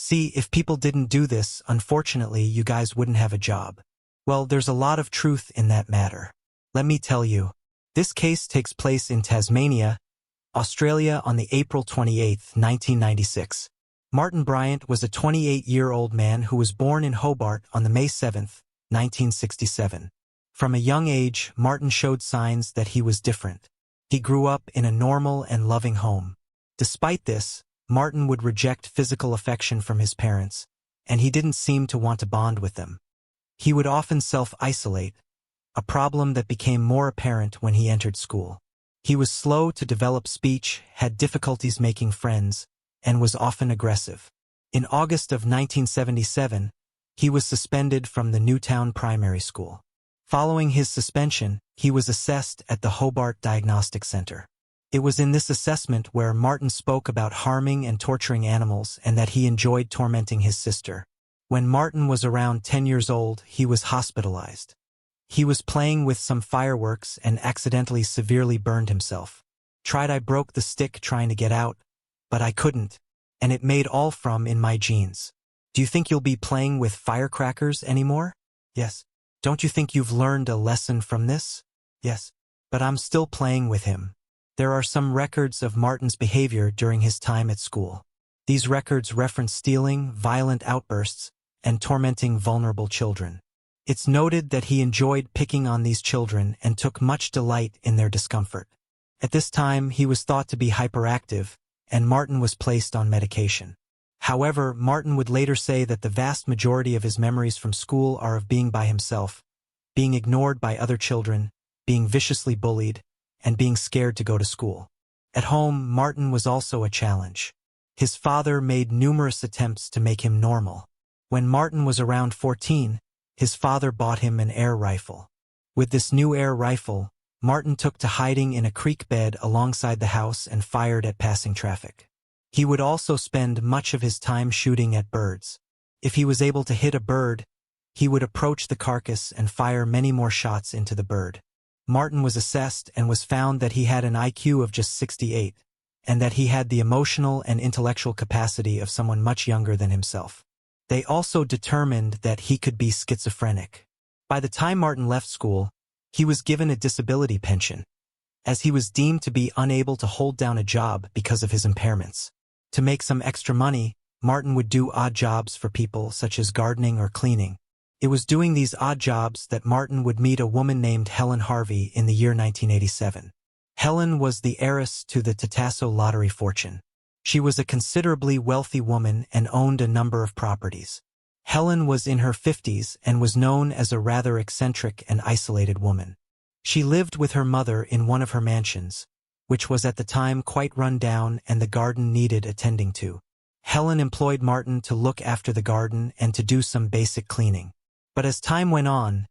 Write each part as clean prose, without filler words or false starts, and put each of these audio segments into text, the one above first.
See, if people didn't do this, unfortunately, you guys wouldn't have a job. Well, there's a lot of truth in that matter. Let me tell you. This case takes place in Tasmania, Australia on the April 28, 1996. Martin Bryant was a 28-year-old man who was born in Hobart on the May 7, 1967. From a young age, Martin showed signs that he was different. He grew up in a normal and loving home. Despite this, Martin would reject physical affection from his parents, and he didn't seem to want to bond with them. He would often self-isolate, a problem that became more apparent when he entered school. He was slow to develop speech, had difficulties making friends, and was often aggressive. In August of 1977, he was suspended from the Newtown Primary School. Following his suspension, he was assessed at the Hobart Diagnostic Center. It was in this assessment where Martin spoke about harming and torturing animals and that he enjoyed tormenting his sister. When Martin was around 10 years old, he was hospitalized. He was playing with some fireworks and accidentally severely burned himself. I broke the stick trying to get out, but I couldn't, and it made all from in my jeans. Do you think you'll be playing with firecrackers anymore? Yes. Don't you think you've learned a lesson from this? Yes. But I'm still playing with him. There are some records of Martin's behavior during his time at school. These records reference stealing, violent outbursts, and tormenting vulnerable children. It's noted that he enjoyed picking on these children and took much delight in their discomfort. At this time, he was thought to be hyperactive, and Martin was placed on medication. However, Martin would later say that the vast majority of his memories from school are of being by himself, being ignored by other children, being viciously bullied, and being scared to go to school. At home, Martin was also a challenge. His father made numerous attempts to make him normal. When Martin was around 14, his father bought him an air rifle. With this new air rifle, Martin took to hiding in a creek bed alongside the house and fired at passing traffic. He would also spend much of his time shooting at birds. If he was able to hit a bird, he would approach the carcass and fire many more shots into the bird. Martin was assessed and was found that he had an IQ of just 68, and that he had the emotional and intellectual capacity of someone much younger than himself. They also determined that he could be schizophrenic. By the time Martin left school, he was given a disability pension, as he was deemed to be unable to hold down a job because of his impairments. To make some extra money, Martin would do odd jobs for people such as gardening or cleaning. It was doing these odd jobs that Martin would meet a woman named Helen Harvey in the year 1987. Helen was the heiress to the Tatasso lottery fortune. She was a considerably wealthy woman and owned a number of properties. Helen was in her 50s and was known as a rather eccentric and isolated woman. She lived with her mother in one of her mansions, which was at the time quite run down and the garden needed attending to. Helen employed Martin to look after the garden and to do some basic cleaning. But as time went on,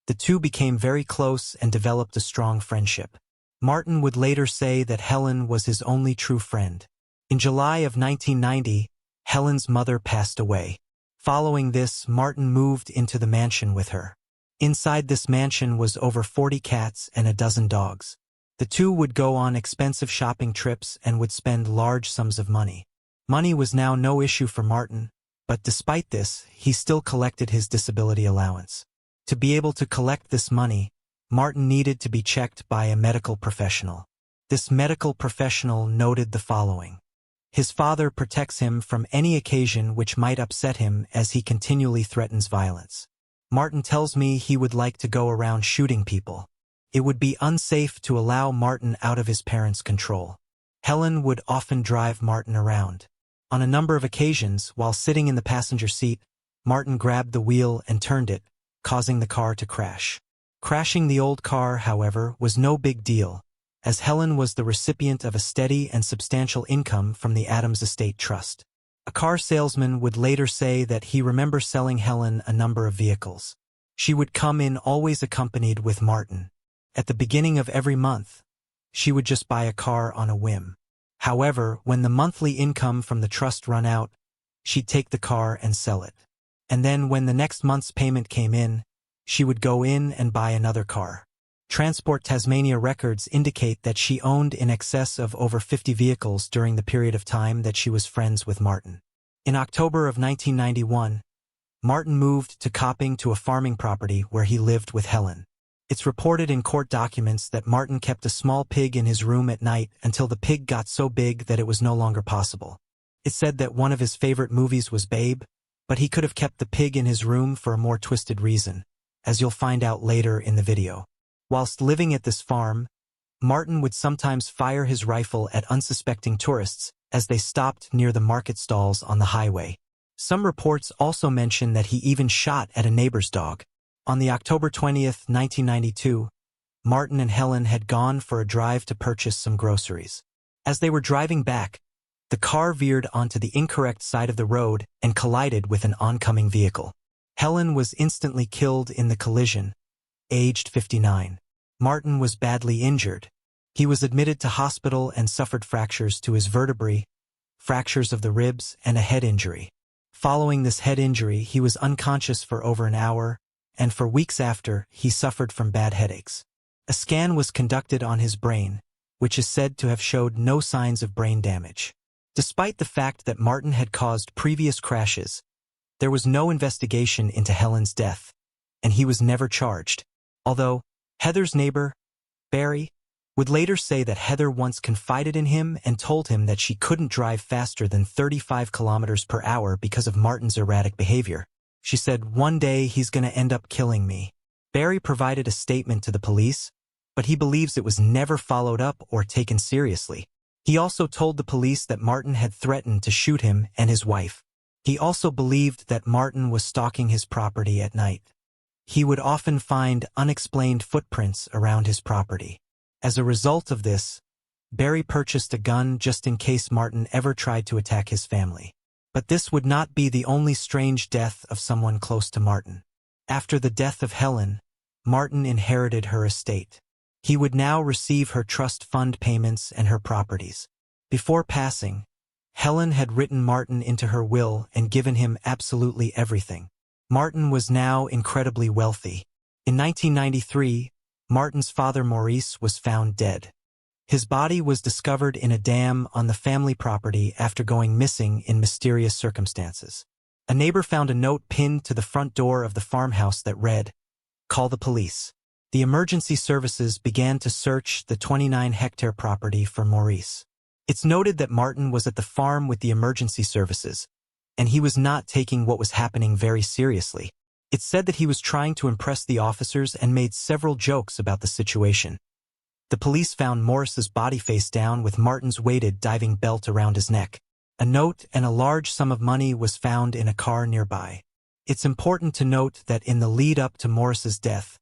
the two became very close and developed a strong friendship. Martin would later say that Helen was his only true friend. In July of 1990, Helen's mother passed away. Following this, Martin moved into the mansion with her. Inside this mansion was over 40 cats and a dozen dogs. The two would go on expensive shopping trips and would spend large sums of money. Money was now no issue for Martin, but despite this, he still collected his disability allowance. To be able to collect this money, Martin needed to be checked by a medical professional. This medical professional noted the following. His father protects him from any occasion which might upset him as he continually threatens violence. Martin tells me he would like to go around shooting people. It would be unsafe to allow Martin out of his parents' control. Helen would often drive Martin around. On a number of occasions, while sitting in the passenger seat, Martin grabbed the wheel and turned it, causing the car to crash. Crashing the old car, however, was no big deal, as Helen was the recipient of a steady and substantial income from the Adams Estate Trust. A car salesman would later say that he remembers selling Helen a number of vehicles. She would come in always accompanied with Martin. At the beginning of every month, she would just buy a car on a whim. However, when the monthly income from the trust run out, she'd take the car and sell it. And then when the next month's payment came in, she would go in and buy another car. Transport Tasmania records indicate that she owned in excess of over 50 vehicles during the period of time that she was friends with Martin. In October of 1991, Martin moved to Copping to a farming property where he lived with Helen. It's reported in court documents that Martin kept a small pig in his room at night until the pig got so big that it was no longer possible. It said that one of his favorite movies was Babe, but he could have kept the pig in his room for a more twisted reason, as you'll find out later in the video. Whilst living at this farm, Martin would sometimes fire his rifle at unsuspecting tourists as they stopped near the market stalls on the highway. Some reports also mention that he even shot at a neighbor's dog. On the October 20th, 1992, Martin and Helen had gone for a drive to purchase some groceries. As they were driving back, the car veered onto the incorrect side of the road and collided with an oncoming vehicle. Helen was instantly killed in the collision, aged 59. Martin was badly injured. He was admitted to hospital and suffered fractures to his vertebrae, fractures of the ribs, and a head injury. Following this head injury, he was unconscious for over an hour, and for weeks after, he suffered from bad headaches. A scan was conducted on his brain, which is said to have showed no signs of brain damage. Despite the fact that Martin had caused previous crashes, there was no investigation into Helen's death, and he was never charged. Although Heather's neighbor, Barry, would later say that Heather once confided in him and told him that she couldn't drive faster than 35 kilometers per hour because of Martin's erratic behavior. She said, "One day he's going to end up killing me." Barry provided a statement to the police, but he believes it was never followed up or taken seriously. He also told the police that Martin had threatened to shoot him and his wife. He also believed that Martin was stalking his property at night. He would often find unexplained footprints around his property. As a result of this, Barry purchased a gun just in case Martin ever tried to attack his family. But this would not be the only strange death of someone close to Martin. After the death of Helen, Martin inherited her estate. He would now receive her trust fund payments and her properties. Before passing, Helen had written Martin into her will and given him absolutely everything. Martin was now incredibly wealthy. In 1993, Martin's father Maurice was found dead. His body was discovered in a dam on the family property after going missing in mysterious circumstances. A neighbor found a note pinned to the front door of the farmhouse that read, "Call the police." The emergency services began to search the 29-hectare property for Maurice. It's noted that Martin was at the farm with the emergency services, and he was not taking what was happening very seriously. It's said that he was trying to impress the officers and made several jokes about the situation. The police found Maurice's body face down with Martin's weighted diving belt around his neck. A note and a large sum of money was found in a car nearby. It's important to note that in the lead-up to Maurice's death,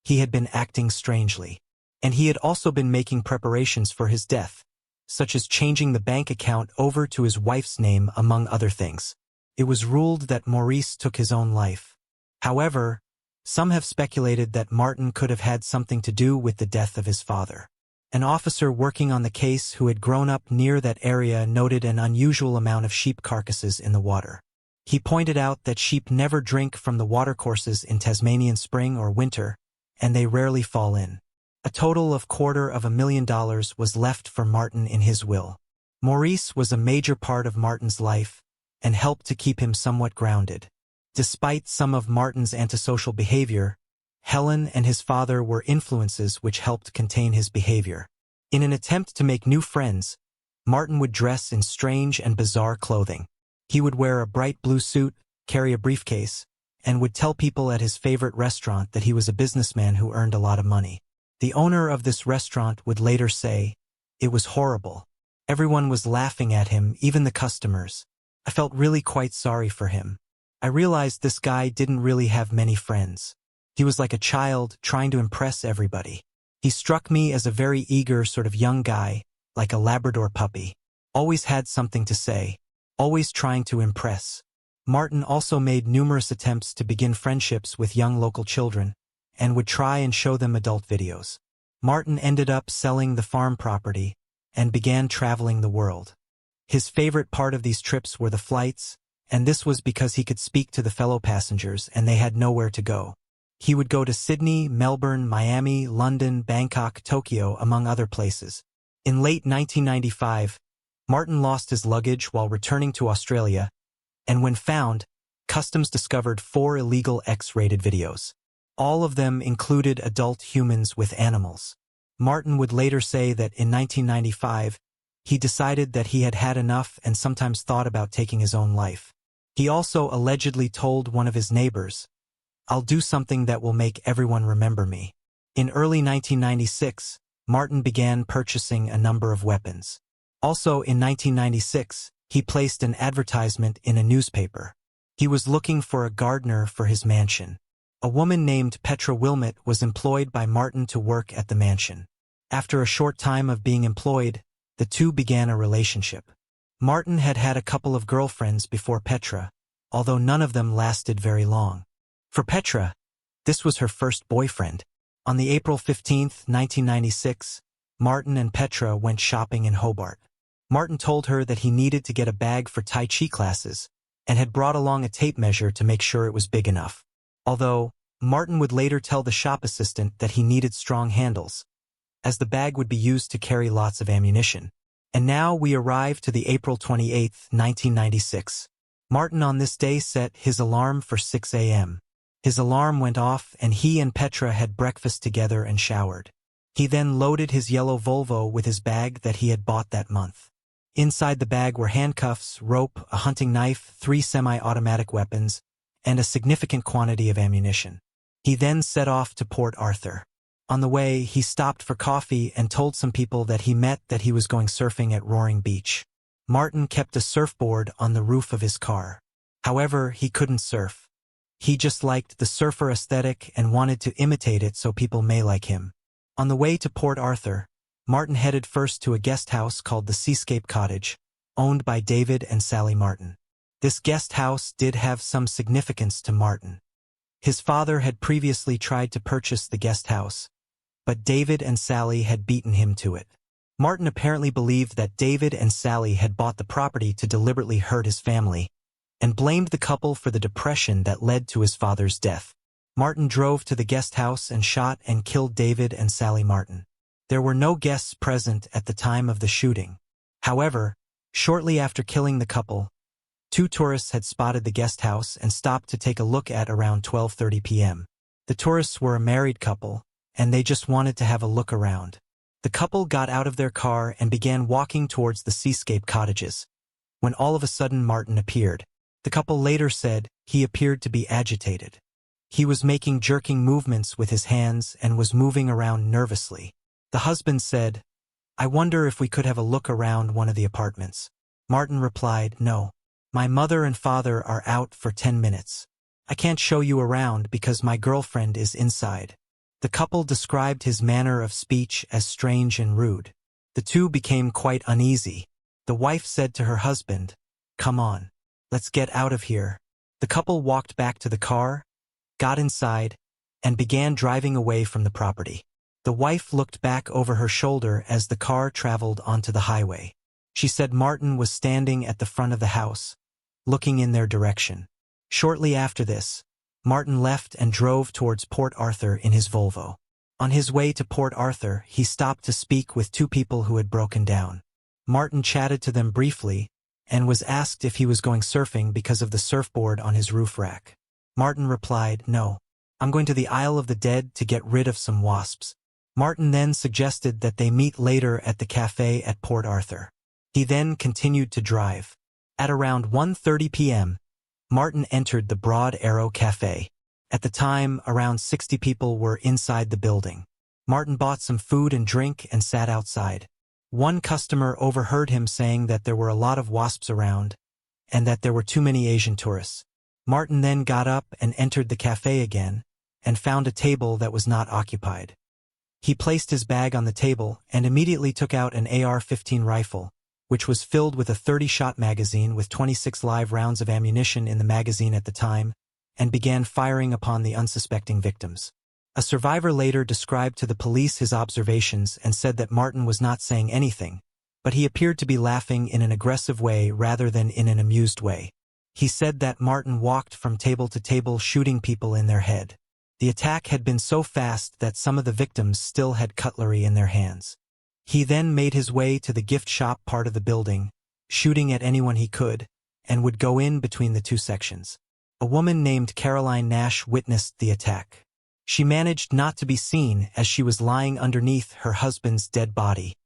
he had been acting strangely, and he had also been making preparations for his death, such as changing the bank account over to his wife's name, among other things. It was ruled that Maurice took his own life. However, some have speculated that Martin could have had something to do with the death of his father. An officer working on the case who had grown up near that area noted an unusual amount of sheep carcasses in the water. He pointed out that sheep never drink from the watercourses in Tasmanian spring or winter, and they rarely fall in. A total of $250,000 was left for Martin in his will. Maurice was a major part of Martin's life and helped to keep him somewhat grounded. Despite some of Martin's antisocial behavior, Helen and his father were influences which helped contain his behavior. In an attempt to make new friends, Martin would dress in strange and bizarre clothing. He would wear a bright blue suit, carry a briefcase, and would tell people at his favorite restaurant that he was a businessman who earned a lot of money. The owner of this restaurant would later say, "It was horrible. Everyone was laughing at him, even the customers. I felt really quite sorry for him. I realized this guy didn't really have many friends. He was like a child trying to impress everybody. He struck me as a very eager sort of young guy, like a Labrador puppy. Always had something to say, always trying to impress." Martin also made numerous attempts to begin friendships with young local children, and would try and show them adult videos. Martin ended up selling the farm property and began traveling the world. His favorite part of these trips were the flights, and this was because he could speak to the fellow passengers and they had nowhere to go. He would go to Sydney, Melbourne, Miami, London, Bangkok, Tokyo, among other places. In late 1995, Martin lost his luggage while returning to Australia and when found, Customs discovered 4 illegal X-rated videos. All of them included adult humans with animals. Martin would later say that in 1995, he decided that he had had enough and sometimes thought about taking his own life. He also allegedly told one of his neighbors, "I'll do something that will make everyone remember me." In early 1996, Martin began purchasing a number of weapons. Also in 1996, he placed an advertisement in a newspaper. He was looking for a gardener for his mansion. A woman named Petra Wilmot was employed by Martin to work at the mansion. After a short time of being employed, the two began a relationship. Martin had had a couple of girlfriends before Petra, although none of them lasted very long. For Petra, this was her first boyfriend. On the April 15, 1996, Martin and Petra went shopping in Hobart. Martin told her that he needed to get a bag for Tai Chi classes and had brought along a tape measure to make sure it was big enough. Although, Martin would later tell the shop assistant that he needed strong handles, as the bag would be used to carry lots of ammunition. And now we arrive to the April 28, 1996. Martin on this day set his alarm for 6 a.m. His alarm went off and he and Petra had breakfast together and showered. He then loaded his yellow Volvo with his bag that he had bought that month. Inside the bag were handcuffs, rope, a hunting knife, 3 semi-automatic weapons, and a significant quantity of ammunition. He then set off to Port Arthur. On the way, he stopped for coffee and told some people that he met that he was going surfing at Roaring Beach. Martin kept a surfboard on the roof of his car. However, he couldn't surf. He just liked the surfer aesthetic and wanted to imitate it so people may like him. On the way to Port Arthur, Martin headed first to a guest house called the Seascape Cottage, owned by David and Sally Martin. This guest house did have some significance to Martin. His father had previously tried to purchase the guest house, but David and Sally had beaten him to it. Martin apparently believed that David and Sally had bought the property to deliberately hurt his family, and blamed the couple for the depression that led to his father's death. Martin drove to the guest house and shot and killed David and Sally Martin. There were no guests present at the time of the shooting. However, shortly after killing the couple, 2 tourists had spotted the guest house and stopped to take a look at around 12:30 p.m. The tourists were a married couple, and they just wanted to have a look around. The couple got out of their car and began walking towards the Seascape Cottages, when all of a sudden Martin appeared. The couple later said he appeared to be agitated. He was making jerking movements with his hands and was moving around nervously. The husband said, "I wonder if we could have a look around one of the apartments." Martin replied, "No. My mother and father are out for 10 minutes. I can't show you around because my girlfriend is inside." The couple described his manner of speech as strange and rude. The two became quite uneasy. The wife said to her husband, "Come on, let's get out of here." The couple walked back to the car, got inside, and began driving away from the property. The wife looked back over her shoulder as the car traveled onto the highway. She said Martin was standing at the front of the house, looking in their direction. Shortly after this, Martin left and drove towards Port Arthur in his Volvo. On his way to Port Arthur, he stopped to speak with 2 people who had broken down. Martin chatted to them briefly and was asked if he was going surfing because of the surfboard on his roof rack. Martin replied, "No, I'm going to the Isle of the Dead to get rid of some wasps." Martin then suggested that they meet later at the cafe at Port Arthur. He then continued to drive. At around 1:30 p.m., Martin entered the Broad Arrow Cafe. At the time, around 60 people were inside the building. Martin bought some food and drink and sat outside. One customer overheard him saying that there were a lot of wasps around and that there were too many Asian tourists. Martin then got up and entered the cafe again and found a table that was not occupied. He placed his bag on the table and immediately took out an AR-15 rifle, which was filled with a 30-shot magazine with 26 live rounds of ammunition in the magazine at the time, and began firing upon the unsuspecting victims. A survivor later described to the police his observations and said that Martin was not saying anything, but he appeared to be laughing in an aggressive way rather than in an amused way. He said that Martin walked from table to table shooting people in their head. The attack had been so fast that some of the victims still had cutlery in their hands. He then made his way to the gift shop part of the building, shooting at anyone he could, and would go in between the two sections. A woman named Caroline Nash witnessed the attack. She managed not to be seen as she was lying underneath her husband's dead body.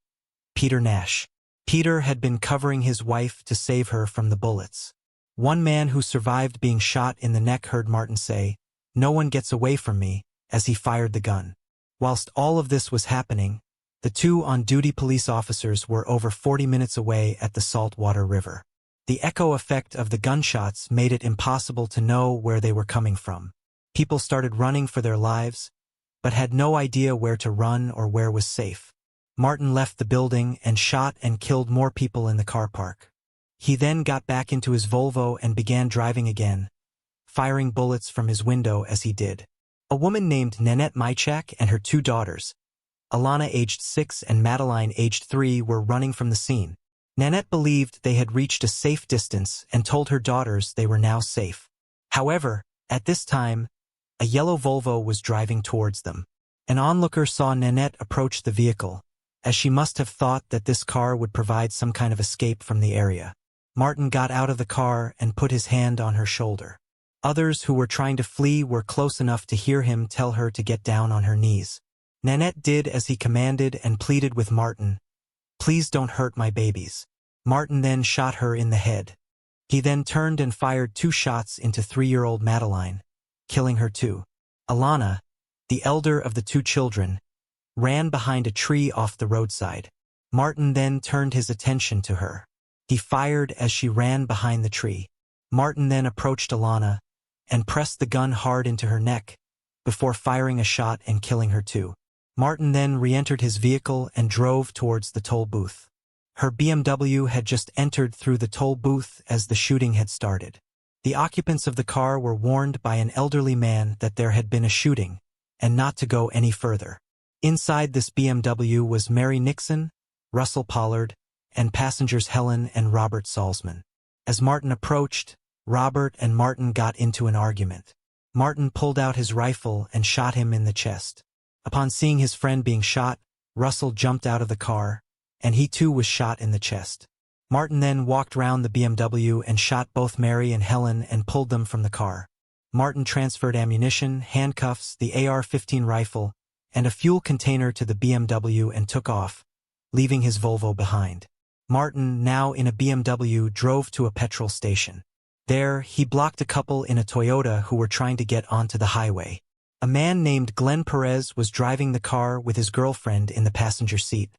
Peter Nash. Peter had been covering his wife to save her from the bullets. One man who survived being shot in the neck heard Martin say, "No one gets away from me," as he fired the gun. Whilst all of this was happening, the two on-duty police officers were over 40 minutes away at the Saltwater River. The echo effect of the gunshots made it impossible to know where they were coming from. People started running for their lives, but had no idea where to run or where was safe. Martin left the building and shot and killed more people in the car park. He then got back into his Volvo and began driving again, firing bullets from his window as he did. A woman named Nanette Mychak and her two daughters, Alana aged 6 and Madeline aged 3, were running from the scene. Nanette believed they had reached a safe distance and told her daughters they were now safe. However, at this time, a yellow Volvo was driving towards them. An onlooker saw Nanette approach the vehicle, as she must have thought that this car would provide some kind of escape from the area. Martin got out of the car and put his hand on her shoulder. Others who were trying to flee were close enough to hear him tell her to get down on her knees. Nanette did as he commanded and pleaded with Martin, "Please don't hurt my babies." Martin then shot her in the head. He then turned and fired 2 shots into 3-year-old Madeline, killing her too. Alana, the elder of the 2 children, ran behind a tree off the roadside. Martin then turned his attention to her. He fired as she ran behind the tree. Martin then approached Alana and pressed the gun hard into her neck before firing a shot and killing her too. Martin then re-entered his vehicle and drove towards the toll booth. Her BMW had just entered through the toll booth as the shooting had started. The occupants of the car were warned by an elderly man that there had been a shooting and not to go any further. Inside this BMW was Mary Nixon, Russell Pollard, and passengers Helen and Robert Salzman. As Martin approached, Robert and Martin got into an argument. Martin pulled out his rifle and shot him in the chest. Upon seeing his friend being shot, Russell jumped out of the car, and he too was shot in the chest. Martin then walked round the BMW and shot both Mary and Helen and pulled them from the car. Martin transferred ammunition, handcuffs, the AR-15 rifle, and a fuel container to the BMW and took off, leaving his Volvo behind. Martin, now in a BMW, drove to a petrol station. There, he blocked a couple in a Toyota who were trying to get onto the highway. A man named Glenn Perez was driving the car with his girlfriend in the passenger seat,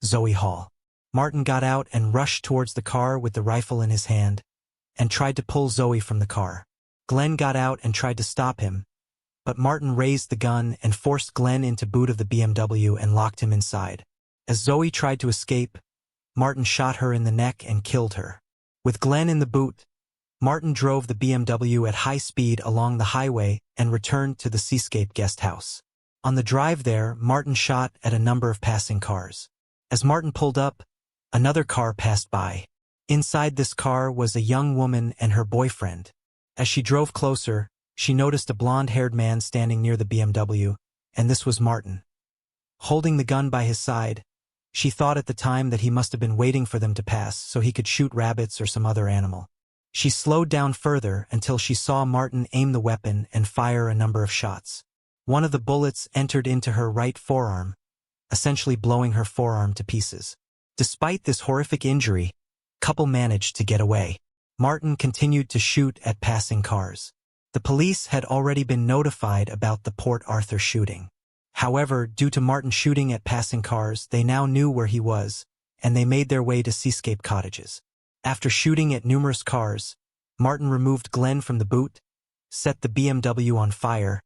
Zoe Hall. Martin got out and rushed towards the car with the rifle in his hand and tried to pull Zoe from the car. Glenn got out and tried to stop him, but Martin raised the gun and forced Glenn into boot of the BMW and locked him inside. As Zoe tried to escape, Martin shot her in the neck and killed her. With Glenn in the boot, Martin drove the BMW at high speed along the highway and returned to the Seascape guest house. On the drive there, Martin shot at a number of passing cars. As Martin pulled up, another car passed by. Inside this car was a young woman and her boyfriend. As she drove closer, she noticed a blonde-haired man standing near the BMW, and this was Martin. Holding the gun by his side, she thought at the time that he must have been waiting for them to pass so he could shoot rabbits or some other animal. She slowed down further until she saw Martin aim the weapon and fire a number of shots. One of the bullets entered into her right forearm, essentially blowing her forearm to pieces. Despite this horrific injury, the couple managed to get away. Martin continued to shoot at passing cars. The police had already been notified about the Port Arthur shooting. However, due to Martin shooting at passing cars, they now knew where he was, and they made their way to Seascape Cottages. After shooting at numerous cars, Martin removed Glenn from the boot, set the BMW on fire,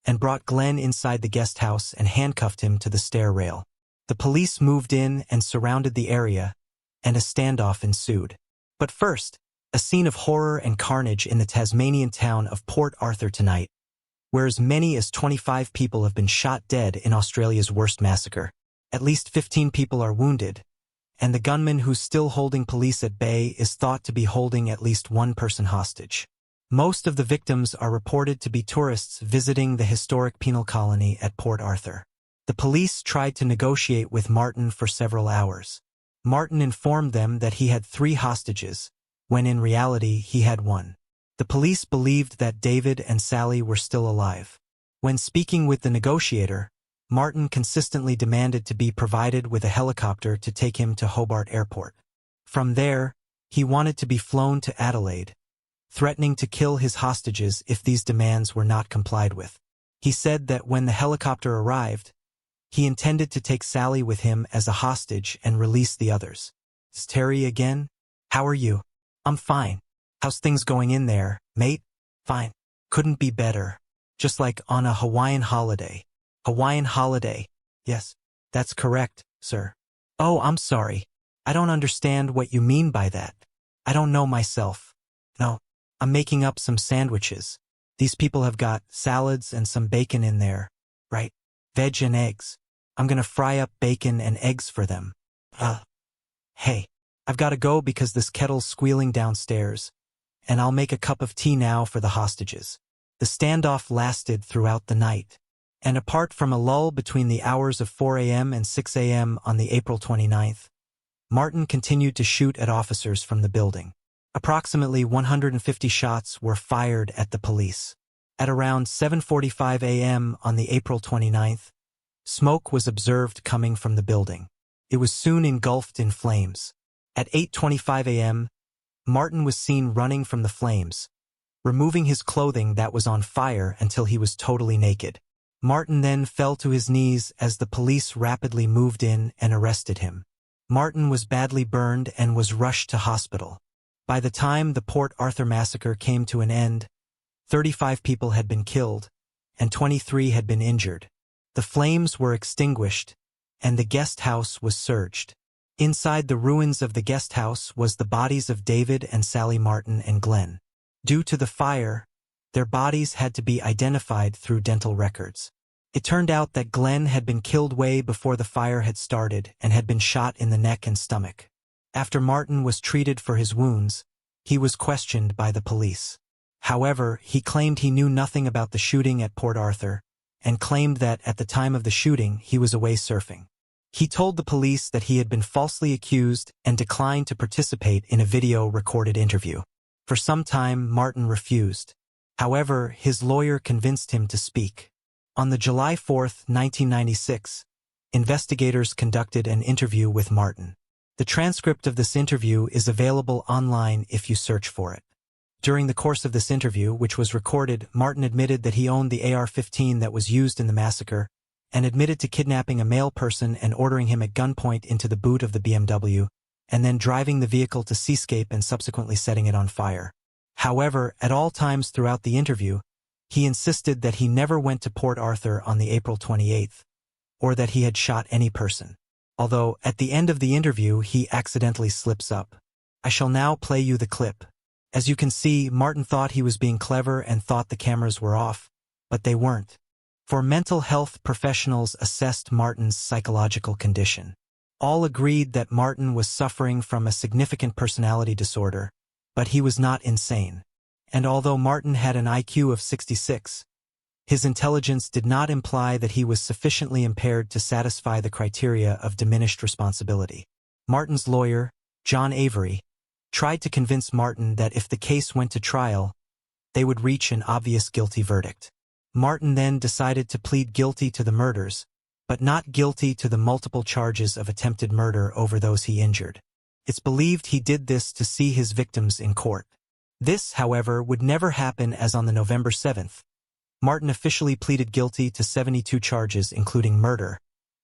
and brought Glenn inside the guest house and handcuffed him to the stair rail. The police moved in and surrounded the area, and a standoff ensued. But first, a scene of horror and carnage in the Tasmanian town of Port Arthur tonight, where as many as 25 people have been shot dead in Australia's worst massacre. At least 15 people are wounded, and the gunman who's still holding police at bay is thought to be holding at least one person hostage. Most of the victims are reported to be tourists visiting the historic penal colony at Port Arthur. The police tried to negotiate with Martin for several hours. Martin informed them that he had 3 hostages, when in reality he had one. The police believed that David and Sally were still alive. When speaking with the negotiator, Martin consistently demanded to be provided with a helicopter to take him to Hobart Airport. From there, he wanted to be flown to Adelaide, threatening to kill his hostages if these demands were not complied with. He said that when the helicopter arrived, he intended to take Sally with him as a hostage and release the others. "It's Terry again? How are you?" "I'm fine. How's things going in there, mate?" "Fine. Couldn't be better. Just like on a Hawaiian holiday." "Hawaiian holiday?" "Yes, that's correct, sir." "Oh, I'm sorry. I don't understand what you mean by that. I don't know myself." "No, I'm making up some sandwiches. These people have got salads and some bacon in there, right? Veg and eggs. I'm gonna fry up bacon and eggs for them." Hey, I've gotta go because this kettle's squealing downstairs, and I'll make a cup of tea now for the hostages." The standoff lasted throughout the night, and apart from a lull between the hours of 4 a.m. and 6 a.m. on the April 29th, Martin continued to shoot at officers from the building. Approximately 150 shots were fired at the police. At around 7:45 a.m. on the April 29th, smoke was observed coming from the building. It was soon engulfed in flames. At 8:25 a.m., Martin was seen running from the flames, removing his clothing that was on fire until he was totally naked. Martin then fell to his knees as the police rapidly moved in and arrested him. Martin was badly burned and was rushed to hospital. By the time the Port Arthur massacre came to an end, 35 people had been killed, and 23 had been injured. The flames were extinguished, and the guest house was searched. Inside the ruins of the guest house was the bodies of David and Sally Martin and Glenn. Due to the fire, their bodies had to be identified through dental records. It turned out that Glenn had been killed way before the fire had started and had been shot in the neck and stomach. After Martin was treated for his wounds, he was questioned by the police. However, he claimed he knew nothing about the shooting at Port Arthur, and claimed that at the time of the shooting he was away surfing. He told the police that he had been falsely accused and declined to participate in a video-recorded interview. For some time, Martin refused. However, his lawyer convinced him to speak. On the July 4, 1996, investigators conducted an interview with Martin. The transcript of this interview is available online if you search for it. During the course of this interview, which was recorded, Martin admitted that he owned the AR-15 that was used in the massacre, and admitted to kidnapping a male person and ordering him at gunpoint into the boot of the BMW, and then driving the vehicle to Seascape and subsequently setting it on fire. However, at all times throughout the interview, he insisted that he never went to Port Arthur on the April 28th, or that he had shot any person. Although, at the end of the interview, he accidentally slips up. I shall now play you the clip. As you can see, Martin thought he was being clever and thought the cameras were off, but they weren't. For mental health professionals assessed Martin's psychological condition. All agreed that Martin was suffering from a significant personality disorder, but he was not insane. And although Martin had an IQ of 66, his intelligence did not imply that he was sufficiently impaired to satisfy the criteria of diminished responsibility. Martin's lawyer, John Avery, tried to convince Martin that if the case went to trial, they would reach an obvious guilty verdict. Martin then decided to plead guilty to the murders, but not guilty to the multiple charges of attempted murder over those he injured. It's believed he did this to see his victims in court. This, however, would never happen, as on the November 7th, Martin officially pleaded guilty to 72 charges including murder,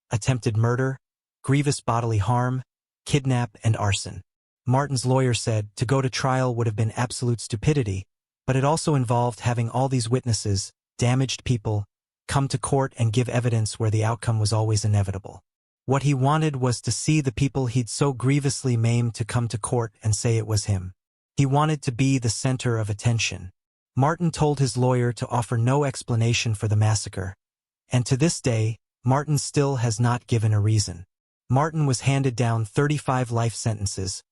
attempted murder, grievous bodily harm, kidnap, and arson. Martin's lawyer said to go to trial would have been absolute stupidity, but it also involved having all these witnesses, damaged people, come to court and give evidence where the outcome was always inevitable. What he wanted was to see the people he'd so grievously maimed to come to court and say it was him. He wanted to be the center of attention. Martin told his lawyer to offer no explanation for the massacre, and to this day, Martin still has not given a reason. Martin was handed down 35 life sentences,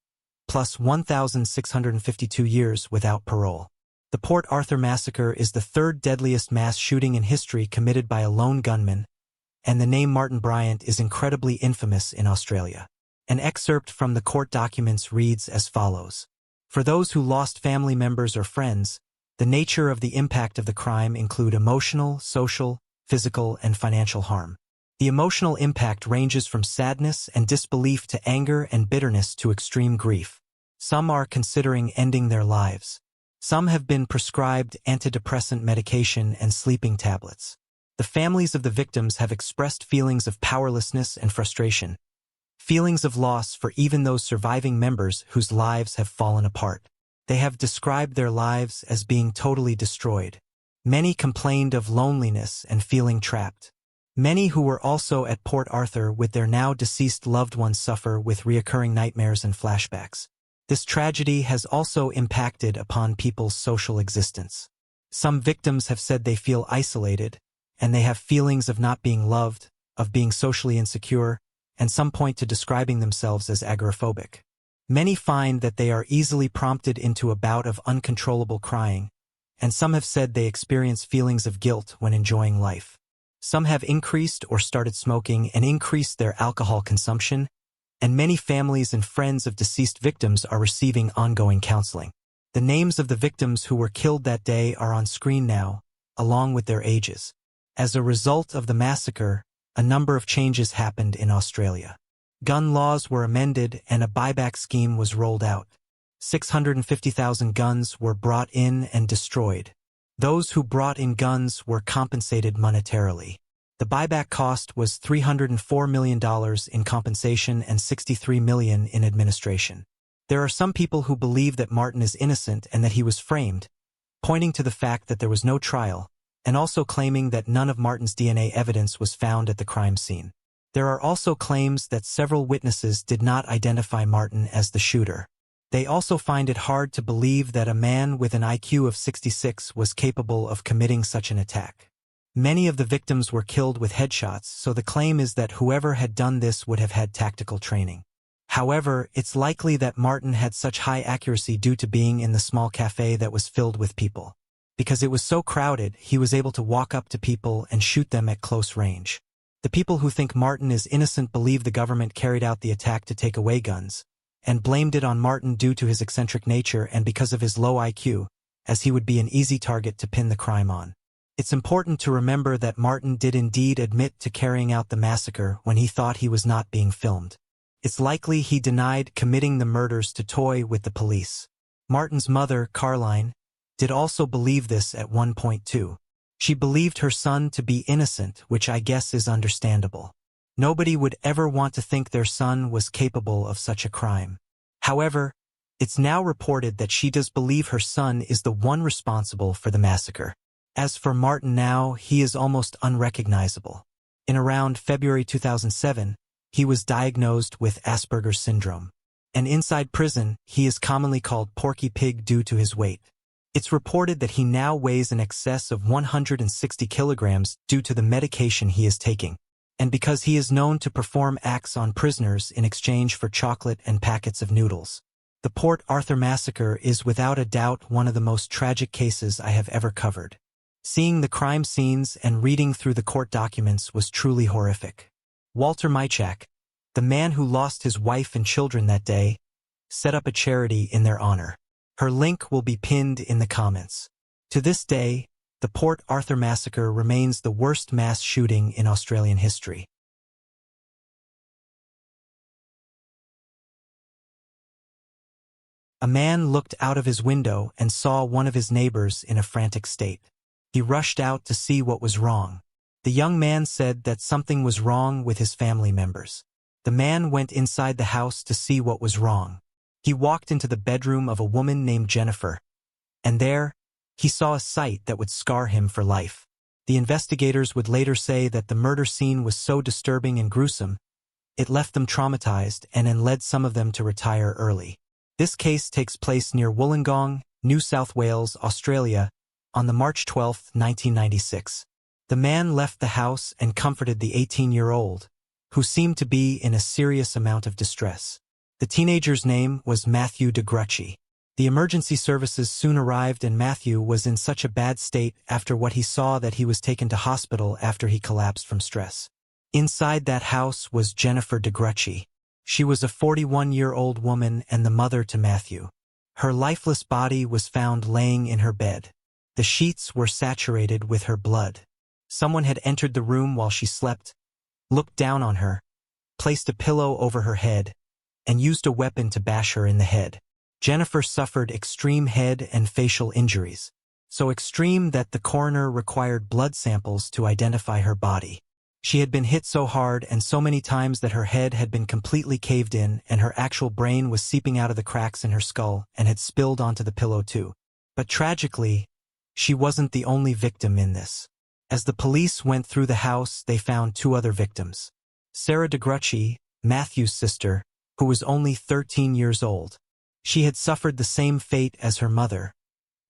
plus 1,652 years without parole. The Port Arthur massacre is the third deadliest mass shooting in history committed by a lone gunman, and the name Martin Bryant is incredibly infamous in Australia. An excerpt from the court documents reads as follows. For those who lost family members or friends, the nature of the impact of the crime include emotional, social, physical, and financial harm. The emotional impact ranges from sadness and disbelief to anger and bitterness to extreme grief. Some are considering ending their lives. Some have been prescribed antidepressant medication and sleeping tablets. The families of the victims have expressed feelings of powerlessness and frustration, feelings of loss for even those surviving members whose lives have fallen apart. They have described their lives as being totally destroyed. Many complained of loneliness and feeling trapped. Many who were also at Port Arthur with their now deceased loved ones suffer with reoccurring nightmares and flashbacks. This tragedy has also impacted upon people's social existence. Some victims have said they feel isolated, and they have feelings of not being loved, of being socially insecure, and some point to describing themselves as agoraphobic. Many find that they are easily prompted into a bout of uncontrollable crying, and some have said they experience feelings of guilt when enjoying life. Some have increased or started smoking and increased their alcohol consumption, and many families and friends of deceased victims are receiving ongoing counseling. The names of the victims who were killed that day are on screen now, along with their ages. As a result of the massacre, a number of changes happened in Australia. Gun laws were amended and a buyback scheme was rolled out. 650,000 guns were brought in and destroyed. Those who brought in guns were compensated monetarily. The buyback cost was $304 million in compensation and $63 million in administration. There are some people who believe that Martin is innocent and that he was framed, pointing to the fact that there was no trial, and also claiming that none of Martin's DNA evidence was found at the crime scene. There are also claims that several witnesses did not identify Martin as the shooter. They also find it hard to believe that a man with an IQ of 66 was capable of committing such an attack. Many of the victims were killed with headshots, so the claim is that whoever had done this would have had tactical training. However, it's likely that Martin had such high accuracy due to being in the small cafe that was filled with people. Because it was so crowded, he was able to walk up to people and shoot them at close range. The people who think Martin is innocent believe the government carried out the attack to take away guns, and blamed it on Martin due to his eccentric nature and because of his low IQ, as he would be an easy target to pin the crime on. It's important to remember that Martin did indeed admit to carrying out the massacre when he thought he was not being filmed. It's likely he denied committing the murders to toy with the police. Martin's mother, Caroline, did also believe this at one point too. She believed her son to be innocent, which I guess is understandable. Nobody would ever want to think their son was capable of such a crime. However, it's now reported that she does believe her son is the one responsible for the massacre. As for Martin now, he is almost unrecognizable. In around February 2007, he was diagnosed with Asperger's syndrome. And inside prison, he is commonly called Porky Pig due to his weight. It's reported that he now weighs in excess of 160 kilograms due to the medication he is taking, and because he is known to perform acts on prisoners in exchange for chocolate and packets of noodles. The Port Arthur massacre is without a doubt one of the most tragic cases I have ever covered. Seeing the crime scenes and reading through the court documents was truly horrific. Walter Mychak, the man who lost his wife and children that day, set up a charity in their honor. Her link will be pinned in the comments. To this day, the Port Arthur massacre remains the worst mass shooting in Australian history. A man looked out of his window and saw one of his neighbors in a frantic state. He rushed out to see what was wrong. The young man said that something was wrong with his family members. The man went inside the house to see what was wrong. He walked into the bedroom of a woman named Jennifer, and there, he saw a sight that would scar him for life. The investigators would later say that the murder scene was so disturbing and gruesome, it left them traumatized and led some of them to retire early. This case takes place near Wollongong, New South Wales, Australia, on the March 12, 1996. The man left the house and comforted the 18-year-old, who seemed to be in a serious amount of distress. The teenager's name was Matthew Degrouchy. The emergency services soon arrived and Matthew was in such a bad state after what he saw that he was taken to hospital after he collapsed from stress. Inside that house was Jennifer Degrouchy. She was a 41-year-old woman and the mother to Matthew. Her lifeless body was found laying in her bed. The sheets were saturated with her blood. Someone had entered the room while she slept, looked down on her, placed a pillow over her head, and used a weapon to bash her in the head. Jennifer suffered extreme head and facial injuries, so extreme that the coroner required blood samples to identify her body. She had been hit so hard and so many times that her head had been completely caved in and her actual brain was seeping out of the cracks in her skull and had spilled onto the pillow too. But tragically, she wasn't the only victim in this. As the police went through the house, they found two other victims. Sarah Degrouchy, Matthew's sister, who was only 13 years old. She had suffered the same fate as her mother,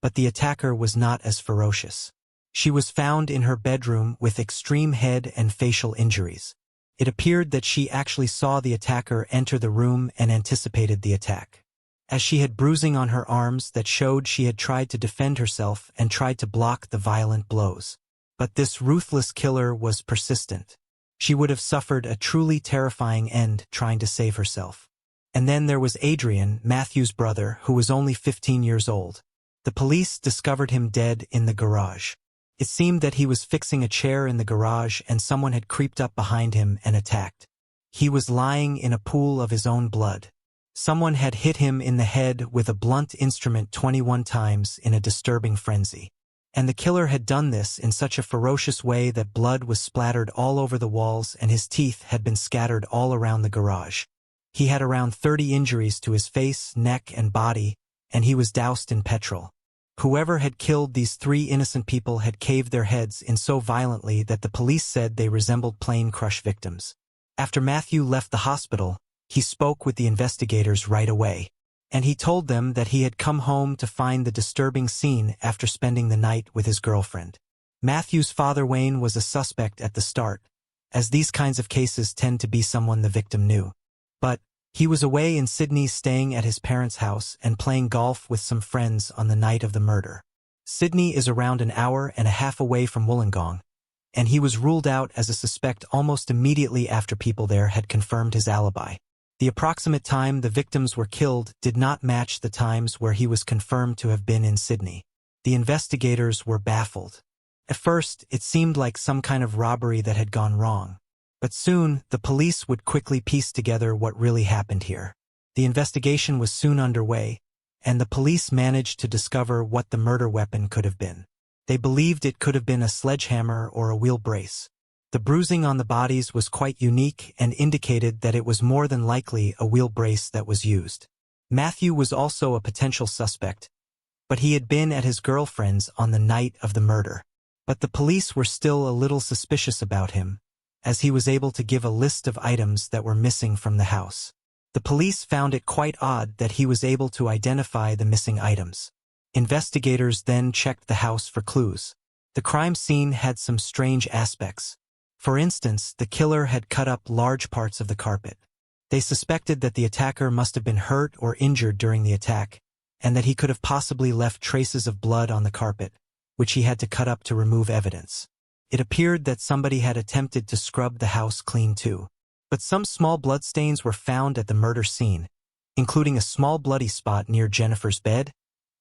but the attacker was not as ferocious. She was found in her bedroom with extreme head and facial injuries. It appeared that she actually saw the attacker enter the room and anticipated the attack, as she had bruising on her arms that showed she had tried to defend herself and tried to block the violent blows. But this ruthless killer was persistent. She would have suffered a truly terrifying end trying to save herself. And then there was Adrian, Matthew's brother, who was only 15 years old. The police discovered him dead in the garage. It seemed that he was fixing a chair in the garage and someone had creeped up behind him and attacked. He was lying in a pool of his own blood. Someone had hit him in the head with a blunt instrument 21 times in a disturbing frenzy. And the killer had done this in such a ferocious way that blood was splattered all over the walls and his teeth had been scattered all around the garage. He had around 30 injuries to his face, neck, and body, and he was doused in petrol. Whoever had killed these three innocent people had caved their heads in so violently that the police said they resembled plane crush victims. After Matthew left the hospital, he spoke with the investigators right away, and he told them that he had come home to find the disturbing scene after spending the night with his girlfriend. Matthew's father Wayne was a suspect at the start, as these kinds of cases tend to be someone the victim knew. But he was away in Sydney staying at his parents' house and playing golf with some friends on the night of the murder. Sydney is around an hour and a half away from Wollongong, and he was ruled out as a suspect almost immediately after people there had confirmed his alibi. The approximate time the victims were killed did not match the times where he was confirmed to have been in Sydney. The investigators were baffled. At first, it seemed like some kind of robbery that had gone wrong. But soon, the police would quickly piece together what really happened here. The investigation was soon underway, and the police managed to discover what the murder weapon could have been. They believed it could have been a sledgehammer or a wheel brace. The bruising on the bodies was quite unique and indicated that it was more than likely a wheel brace that was used. Matthew was also a potential suspect, but he had been at his girlfriend's on the night of the murder. But the police were still a little suspicious about him, as he was able to give a list of items that were missing from the house. The police found it quite odd that he was able to identify the missing items. Investigators then checked the house for clues. The crime scene had some strange aspects. For instance, the killer had cut up large parts of the carpet. They suspected that the attacker must have been hurt or injured during the attack, and that he could have possibly left traces of blood on the carpet, which he had to cut up to remove evidence. It appeared that somebody had attempted to scrub the house clean too. But some small bloodstains were found at the murder scene, including a small bloody spot near Jennifer's bed,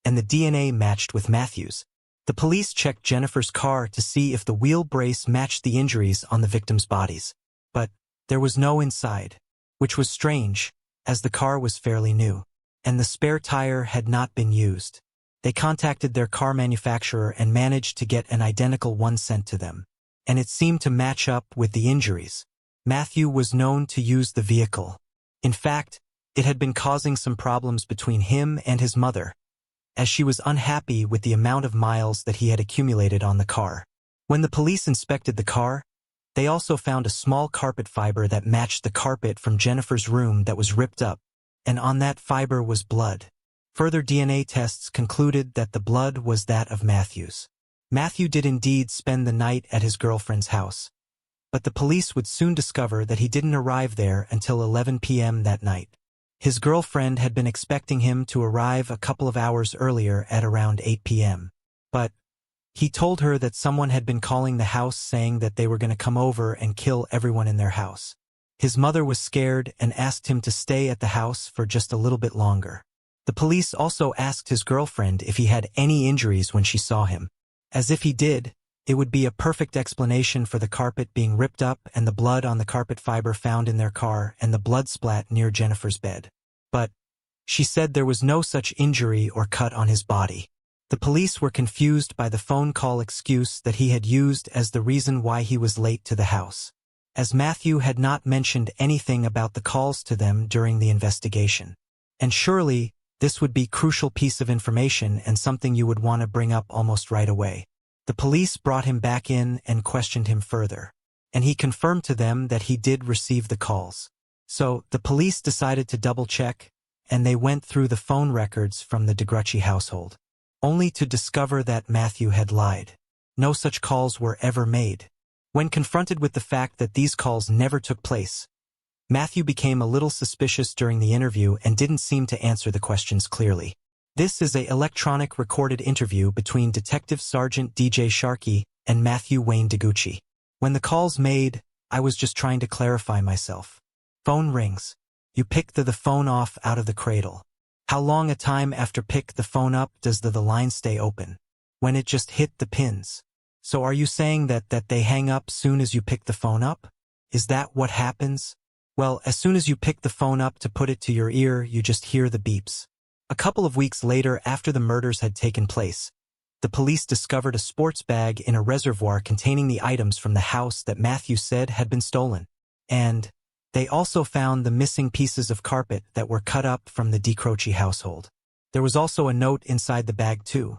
and the DNA matched with Matthew's. The police checked Jennifer's car to see if the wheel brace matched the injuries on the victims' bodies. But there was no inside, which was strange, as the car was fairly new, and the spare tire had not been used. They contacted their car manufacturer and managed to get an identical one sent to them, and it seemed to match up with the injuries. Matthew was known to use the vehicle. In fact, it had been causing some problems between him and his mother, as she was unhappy with the amount of miles that he had accumulated on the car. When the police inspected the car, they also found a small carpet fiber that matched the carpet from Jennifer's room that was ripped up, and on that fiber was blood. Further DNA tests concluded that the blood was that of Matthew's. Matthew did indeed spend the night at his girlfriend's house, but the police would soon discover that he didn't arrive there until 11 p.m. that night. His girlfriend had been expecting him to arrive a couple of hours earlier at around 8 p.m. But he told her that someone had been calling the house saying that they were going to come over and kill everyone in their house. His mother was scared and asked him to stay at the house for just a little bit longer. The The police also asked his girlfriend if he had any injuries when she saw him. As if he did, it would be a perfect explanation for the carpet being ripped up and the blood on the carpet fiber found in their car and the blood splat near Jennifer's bed. But she said there was no such injury or cut on his body. The police were confused by the phone call excuse that he had used as the reason why he was late to the house, as Matthew had not mentioned anything about the calls to them during the investigation. And surely, this would be a crucial piece of information and something you would want to bring up almost right away. The police brought him back in and questioned him further, and he confirmed to them that he did receive the calls. So, the police decided to double-check, and they went through the phone records from the Degrouchy household, only to discover that Matthew had lied. No such calls were ever made. When confronted with the fact that these calls never took place, Matthew became a little suspicious during the interview and didn't seem to answer the questions clearly. This is an electronic recorded interview between Detective Sergeant DJ Sharkey and Matthew Wayne Degrouchy. When the call's made, I was just trying to clarify myself. Phone rings. You pick the phone off out of the cradle. How long a time after pick the phone up does the line stay open? When it just hit the pins. So are you saying that they hang up soon as you pick the phone up? Is that what happens? Well, as soon as you pick the phone up to put it to your ear, you just hear the beeps. A couple of weeks later, after the murders had taken place, the police discovered a sports bag in a reservoir containing the items from the house that Matthew said had been stolen. And they also found the missing pieces of carpet that were cut up from the Degrouchy household. There was also a note inside the bag too,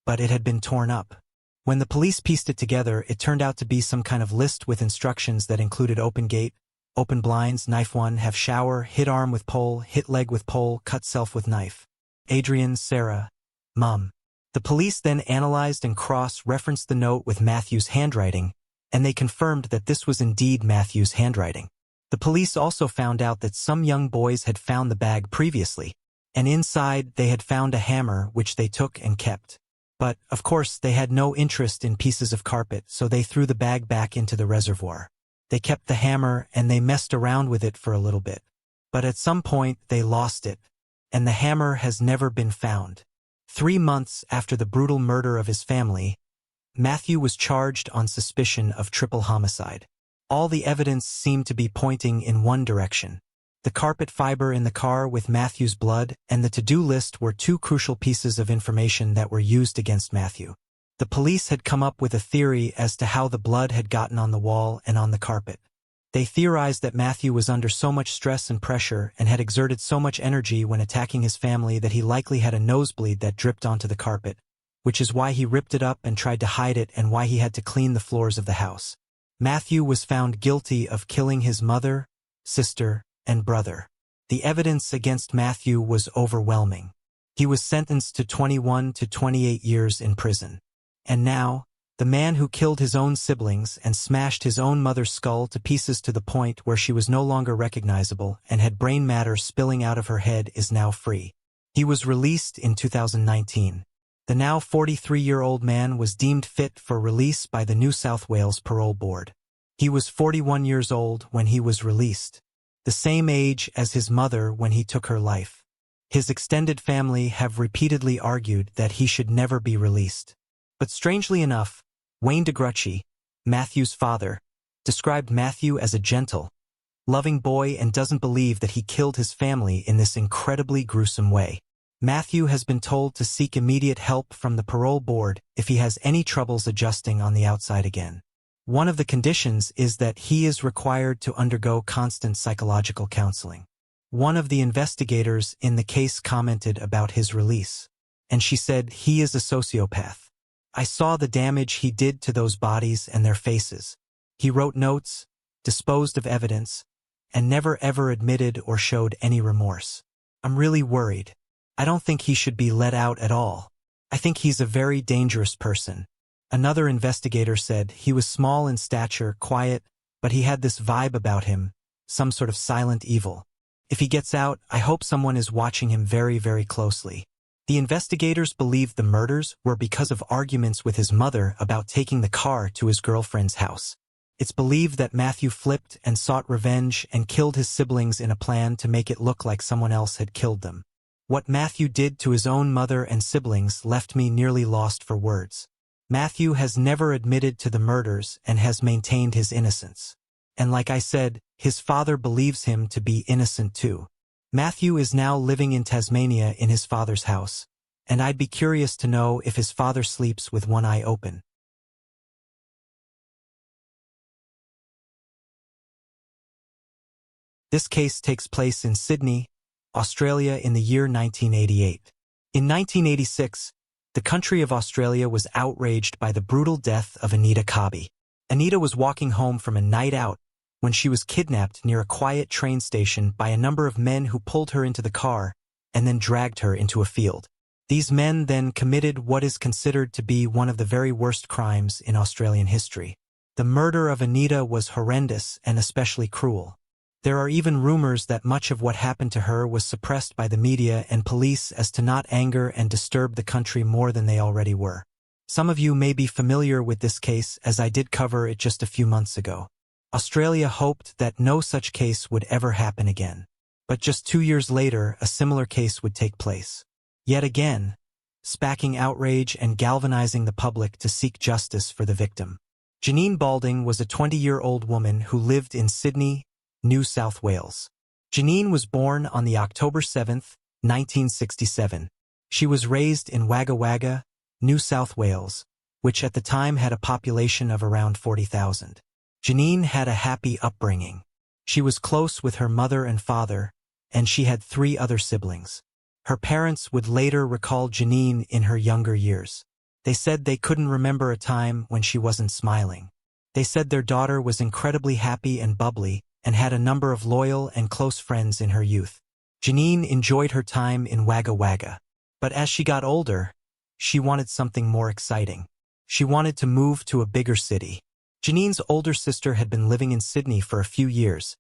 but it had been torn up. When the police pieced it together, it turned out to be some kind of list with instructions that included open gate, open blinds, knife 1, have shower, hit arm with pole, hit leg with pole, cut self with knife. Adrian, Sarah, Mom. The police then analyzed and cross-referenced the note with Matthew's handwriting, and they confirmed that this was indeed Matthew's handwriting. The police also found out that some young boys had found the bag previously, and inside they had found a hammer which they took and kept. But, of course, they had no interest in pieces of carpet, so they threw the bag back into the reservoir. They kept the hammer and they messed around with it for a little bit. But at some point they lost it, and the hammer has never been found. 3 months after the brutal murder of his family, Matthew was charged on suspicion of triple homicide. All the evidence seemed to be pointing in one direction. The carpet fiber in the car with Matthew's blood and the to-do list were 2 crucial pieces of information that were used against Matthew. The police had come up with a theory as to how the blood had gotten on the wall and on the carpet. They theorized that Matthew was under so much stress and pressure and had exerted so much energy when attacking his family that he likely had a nosebleed that dripped onto the carpet, which is why he ripped it up and tried to hide it and why he had to clean the floors of the house. Matthew was found guilty of killing his mother, sister, and brother. The evidence against Matthew was overwhelming. He was sentenced to 21 to 28 years in prison. And now, the man who killed his own siblings and smashed his own mother's skull to pieces to the point where she was no longer recognizable and had brain matter spilling out of her head is now free. He was released in 2019. The now 43-year-old man was deemed fit for release by the New South Wales Parole Board. He was 41 years old when he was released, the same age as his mother when he took her life. His extended family have repeatedly argued that he should never be released. But strangely enough, Wayne Degrouchy, Matthew's father, described Matthew as a gentle, loving boy and doesn't believe that he killed his family in this incredibly gruesome way. Matthew has been told to seek immediate help from the parole board if he has any troubles adjusting on the outside again. One of the conditions is that he is required to undergo constant psychological counseling. One of the investigators in the case commented about his release, and she said he is a sociopath. I saw the damage he did to those bodies and their faces. He wrote notes, disposed of evidence, and never ever admitted or showed any remorse. I'm really worried. I don't think he should be let out at all. I think he's a very dangerous person. Another investigator said he was small in stature, quiet, but he had this vibe about him, some sort of silent evil. If he gets out, I hope someone is watching him very, very closely. The investigators believed the murders were because of arguments with his mother about taking the car to his girlfriend's house. It's believed that Matthew flipped and sought revenge and killed his siblings in a plan to make it look like someone else had killed them. What Matthew did to his own mother and siblings left me nearly lost for words. Matthew has never admitted to the murders and has maintained his innocence. And like I said, his father believes him to be innocent too. Matthew is now living in Tasmania in his father's house, and I'd be curious to know if his father sleeps with one eye open. This case takes place in Sydney, Australia in the year 1988. In 1986, the country of Australia was outraged by the brutal death of Anita Cobby. Anita was walking home from a night out when she was kidnapped near a quiet train station by a number of men who pulled her into the car and then dragged her into a field. These men then committed what is considered to be one of the very worst crimes in Australian history. The murder of Anita was horrendous and especially cruel. There are even rumors that much of what happened to her was suppressed by the media and police as to not anger and disturb the country more than they already were. Some of you may be familiar with this case as I did cover it just a few months ago. Australia hoped that no such case would ever happen again. But just 2 years later, a similar case would take place. Yet again, sparking outrage and galvanizing the public to seek justice for the victim. Janine Balding was a 20-year-old woman who lived in Sydney, New South Wales. Janine was born on the October 7, 1967. She was raised in Wagga Wagga, New South Wales, which at the time had a population of around 40,000. Janine had a happy upbringing. She was close with her mother and father, and she had 3 other siblings. Her parents would later recall Janine in her younger years. They said they couldn't remember a time when she wasn't smiling. They said their daughter was incredibly happy and bubbly, and had a number of loyal and close friends in her youth. Janine enjoyed her time in Wagga Wagga. But as she got older, she wanted something more exciting. She wanted to move to a bigger city. Janine's older sister had been living in Sydney for a few years,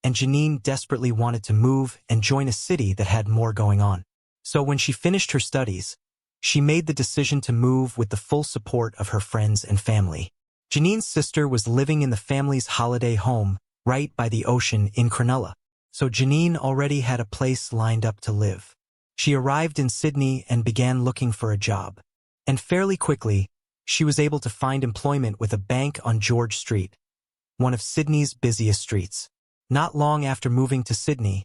and Janine desperately wanted to move and join a city that had more going on. So when she finished her studies, she made the decision to move with the full support of her friends and family. Janine's sister was living in the family's holiday home, right by the ocean in Cronulla, so Janine already had a place lined up to live. She arrived in Sydney and began looking for a job. And fairly quickly, she was able to find employment with a bank on George Street, one of Sydney's busiest streets. Not long after moving to Sydney,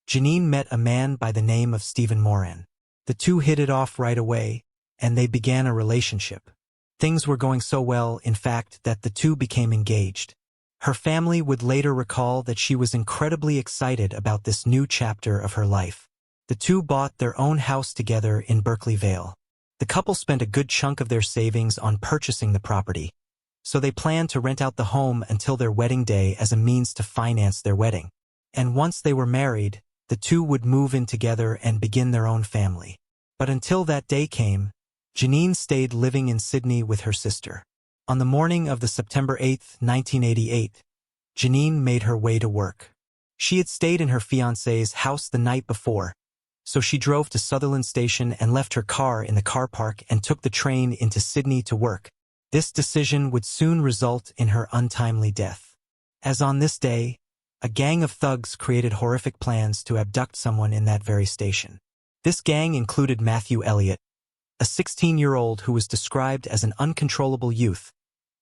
Janine met a man by the name of Stephen Moran. The two hit it off right away, and they began a relationship. Things were going so well, in fact, that the two became engaged. Her family would later recall that she was incredibly excited about this new chapter of her life. The two bought their own house together in Berkeley Vale. The couple spent a good chunk of their savings on purchasing the property, so they planned to rent out the home until their wedding day as a means to finance their wedding. And once they were married, the two would move in together and begin their own family. But until that day came, Janine stayed living in Sydney with her sister. On the morning of the September 8, 1988, Janine made her way to work. She had stayed in her fiancé's house the night before, so she drove to Sutherland Station and left her car in the car park and took the train into Sydney to work. This decision would soon result in her untimely death. As on this day, a gang of thugs created horrific plans to abduct someone in that very station. This gang included Matthew Elliott, a 16-year-old who was described as an uncontrollable youth,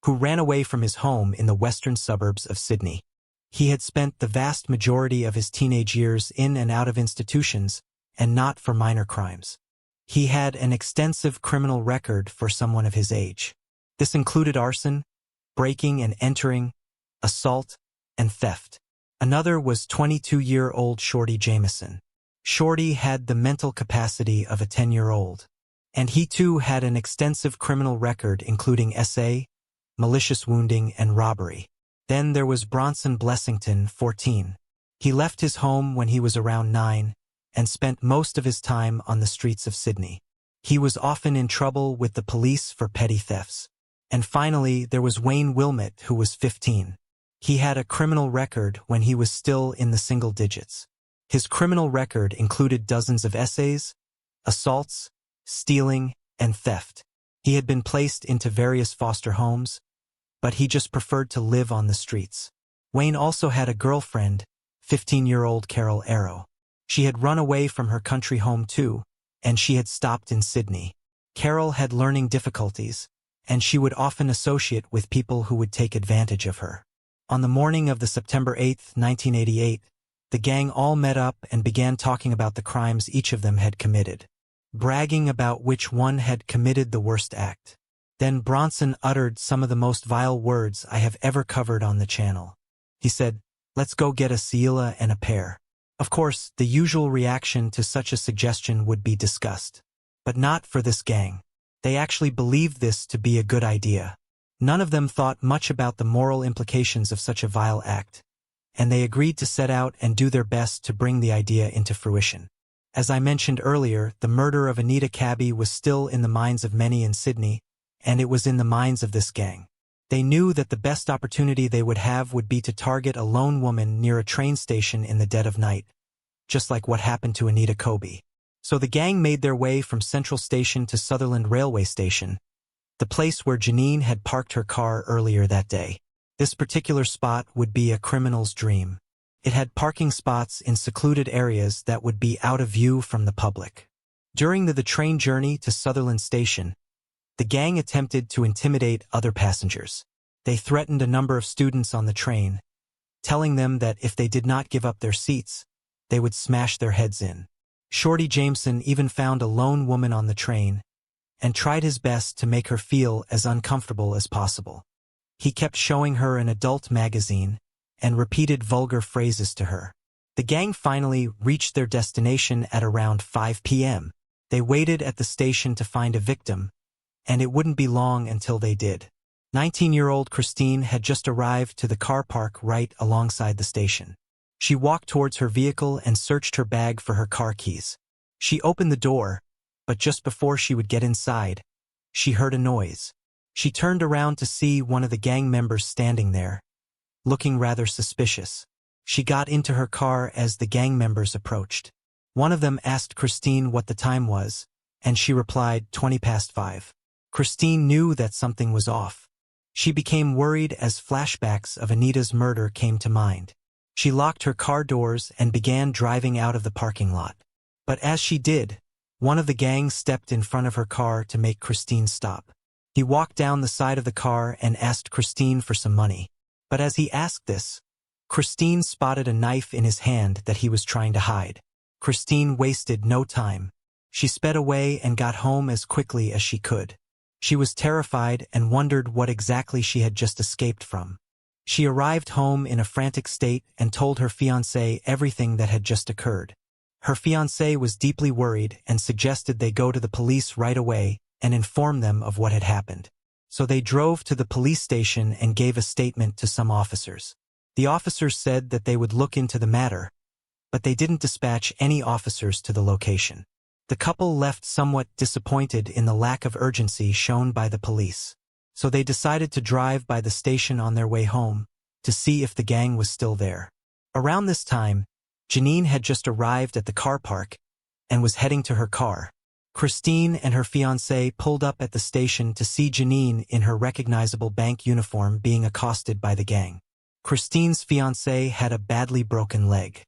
who ran away from his home in the western suburbs of Sydney. He had spent the vast majority of his teenage years in and out of institutions, and not for minor crimes. He had an extensive criminal record for someone of his age. This included arson, breaking and entering, assault, and theft. Another was 22-year-old Shorty Jameson. Shorty had the mental capacity of a 10-year-old, and he too had an extensive criminal record including SA, malicious wounding, and robbery. Then there was Bronson Blessington, 14. He left his home when he was around 9 and spent most of his time on the streets of Sydney. He was often in trouble with the police for petty thefts. And finally, there was Wayne Wilmot, who was 15. He had a criminal record when he was still in the single digits. His criminal record included dozens of essays, assaults, stealing, and theft. He had been placed into various foster homes, but he just preferred to live on the streets. Wayne also had a girlfriend, 15-year-old Carol Arrow. She had run away from her country home too, and she had stopped in Sydney. Carol had learning difficulties, and she would often associate with people who would take advantage of her. On the morning of the September 8, 1988, the gang all met up and began talking about the crimes each of them had committed, bragging about which one had committed the worst act. Then Bronson uttered some of the most vile words I have ever covered on the channel. He said, "Let's go get a Ciela and a pear." Of course, the usual reaction to such a suggestion would be disgust. But not for this gang. They actually believed this to be a good idea. None of them thought much about the moral implications of such a vile act, and they agreed to set out and do their best to bring the idea into fruition. As I mentioned earlier, the murder of Anita Cobby was still in the minds of many in Sydney, and it was in the minds of this gang. They knew that the best opportunity they would have would be to target a lone woman near a train station in the dead of night, just like what happened to Anita Cobby. So the gang made their way from Central Station to Sutherland Railway Station, the place where Janine had parked her car earlier that day. This particular spot would be a criminal's dream. It had parking spots in secluded areas that would be out of view from the public. During the train journey to Sutherland Station, the gang attempted to intimidate other passengers. They threatened a number of students on the train, telling them that if they did not give up their seats, they would smash their heads in. Shorty Jameson even found a lone woman on the train and tried his best to make her feel as uncomfortable as possible. He kept showing her an adult magazine and repeated vulgar phrases to her. The gang finally reached their destination at around 5 p.m. They waited at the station to find a victim, and it wouldn't be long until they did. 19-year-old Christine had just arrived to the car park right alongside the station. She walked towards her vehicle and searched her bag for her car keys. She opened the door, but just before she would get inside, she heard a noise. She turned around to see one of the gang members standing there, looking rather suspicious. She got into her car as the gang members approached. One of them asked Christine what the time was, and she replied 20 past 5. Christine knew that something was off. She became worried as flashbacks of Anita's murder came to mind. She locked her car doors and began driving out of the parking lot. But as she did, one of the gang stepped in front of her car to make Christine stop. He walked down the side of the car and asked Christine for some money. But as he asked this, Christine spotted a knife in his hand that he was trying to hide. Christine wasted no time. She sped away and got home as quickly as she could. She was terrified and wondered what exactly she had just escaped from. She arrived home in a frantic state and told her fiancé everything that had just occurred. Her fiancé was deeply worried and suggested they go to the police right away and inform them of what had happened. So they drove to the police station and gave a statement to some officers. The officers said that they would look into the matter, but they didn't dispatch any officers to the location. The couple left somewhat disappointed in the lack of urgency shown by the police. So they decided to drive by the station on their way home to see if the gang was still there. Around this time, Janine had just arrived at the car park and was heading to her car. Christine and her fiancé pulled up at the station to see Janine in her recognizable bank uniform being accosted by the gang. Christine's fiancé had a badly broken leg.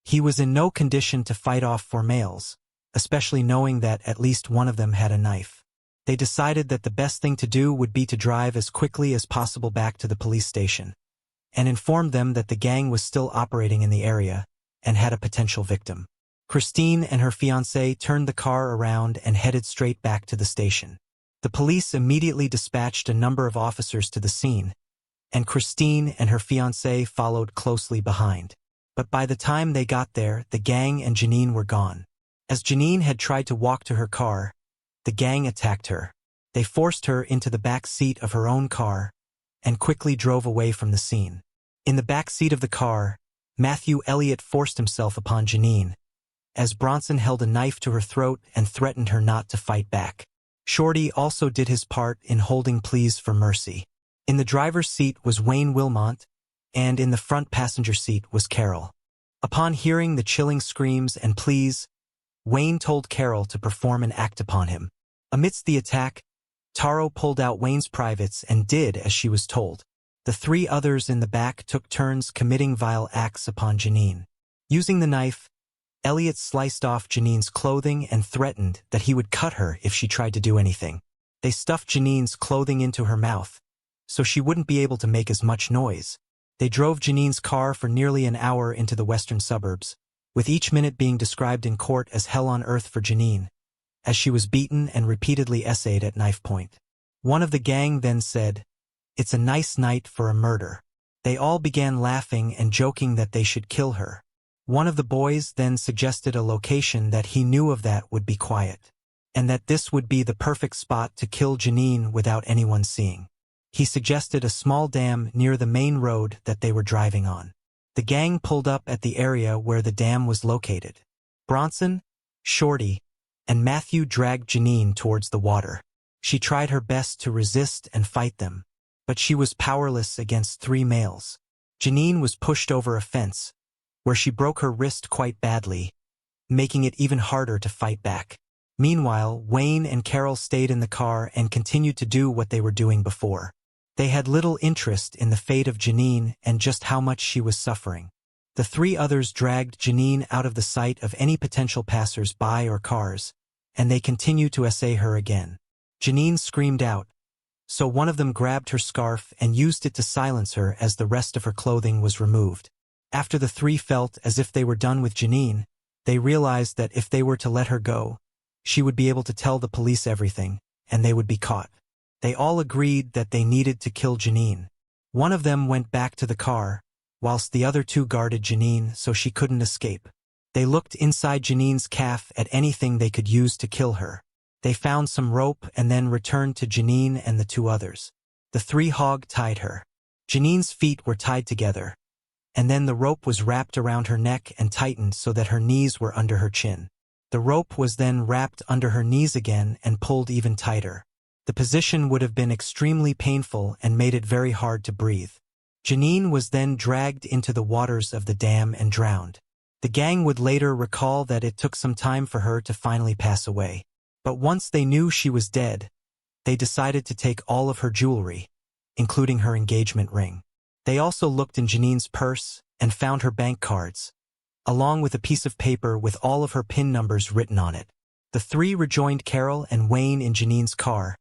He was in no condition to fight off four males, especially knowing that at least one of them had a knife. They decided that the best thing to do would be to drive as quickly as possible back to the police station and inform them that the gang was still operating in the area and had a potential victim. Christine and her fiancé turned the car around and headed straight back to the station. The police immediately dispatched a number of officers to the scene, and Christine and her fiancé followed closely behind. But by the time they got there, the gang and Janine were gone. As Janine had tried to walk to her car, the gang attacked her. They forced her into the back seat of her own car and quickly drove away from the scene. In the back seat of the car, Matthew Elliott forced himself upon Janine, as Bronson held a knife to her throat and threatened her not to fight back. Shorty also did his part in holding pleas for mercy. In the driver's seat was Wayne Wilmot, and in the front passenger seat was Carol. Upon hearing the chilling screams and pleas, Wayne told Carol to perform an act upon him. Amidst the attack, Taro pulled out Wayne's privates and did as she was told. The three others in the back took turns committing vile acts upon Janine. Using the knife, Elliot sliced off Janine's clothing and threatened that he would cut her if she tried to do anything. They stuffed Janine's clothing into her mouth, so she wouldn't be able to make as much noise. They drove Janine's car for nearly an hour into the western suburbs, with each minute being described in court as hell on earth for Janine, as she was beaten and repeatedly essayed at knife point. One of the gang then said, "It's a nice night for a murder." They all began laughing and joking that they should kill her. One of the boys then suggested a location that he knew of that would be quiet, and that this would be the perfect spot to kill Janine without anyone seeing. He suggested a small dam near the main road that they were driving on. The gang pulled up at the area where the dam was located. Bronson, Shorty, and Matthew dragged Janine towards the water. She tried her best to resist and fight them, but she was powerless against 3 males. Janine was pushed over a fence, where she broke her wrist quite badly, making it even harder to fight back. Meanwhile, Wayne and Carol stayed in the car and continued to do what they were doing before. They had little interest in the fate of Janine and just how much she was suffering. The 3 others dragged Janine out of the sight of any potential passers-by or cars, and they continued to essay her again. Janine screamed out, so one of them grabbed her scarf and used it to silence her as the rest of her clothing was removed. After the 3 felt as if they were done with Janine, they realized that if they were to let her go, she would be able to tell the police everything, and they would be caught. They all agreed that they needed to kill Janine. One of them went back to the car, whilst the other 2 guarded Janine so she couldn't escape. They looked inside Janine's calf at anything they could use to kill her. They found some rope and then returned to Janine and the 2 others. The 3 hog-tied her. Janine's feet were tied together, and then the rope was wrapped around her neck and tightened so that her knees were under her chin. The rope was then wrapped under her knees again and pulled even tighter. The position would have been extremely painful and made it very hard to breathe. Janine was then dragged into the waters of the dam and drowned. The gang would later recall that it took some time for her to finally pass away. But once they knew she was dead, they decided to take all of her jewelry, including her engagement ring. They also looked in Janine's purse and found her bank cards, along with a piece of paper with all of her PIN numbers written on it. The 3 rejoined Carol and Wayne in Janine's car,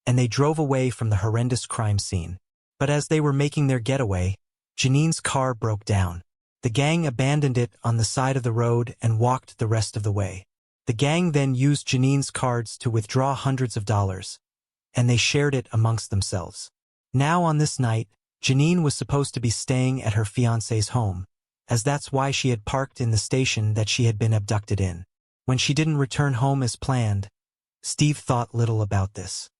and they drove away from the horrendous crime scene. But as they were making their getaway, Janine's car broke down. The gang abandoned it on the side of the road and walked the rest of the way. The gang then used Janine's cards to withdraw hundreds of dollars, and they shared it amongst themselves. Now on this night, Janine was supposed to be staying at her fiancé's home, as that's why she had parked in the station that she had been abducted in. When she didn't return home as planned, Steve thought little about this.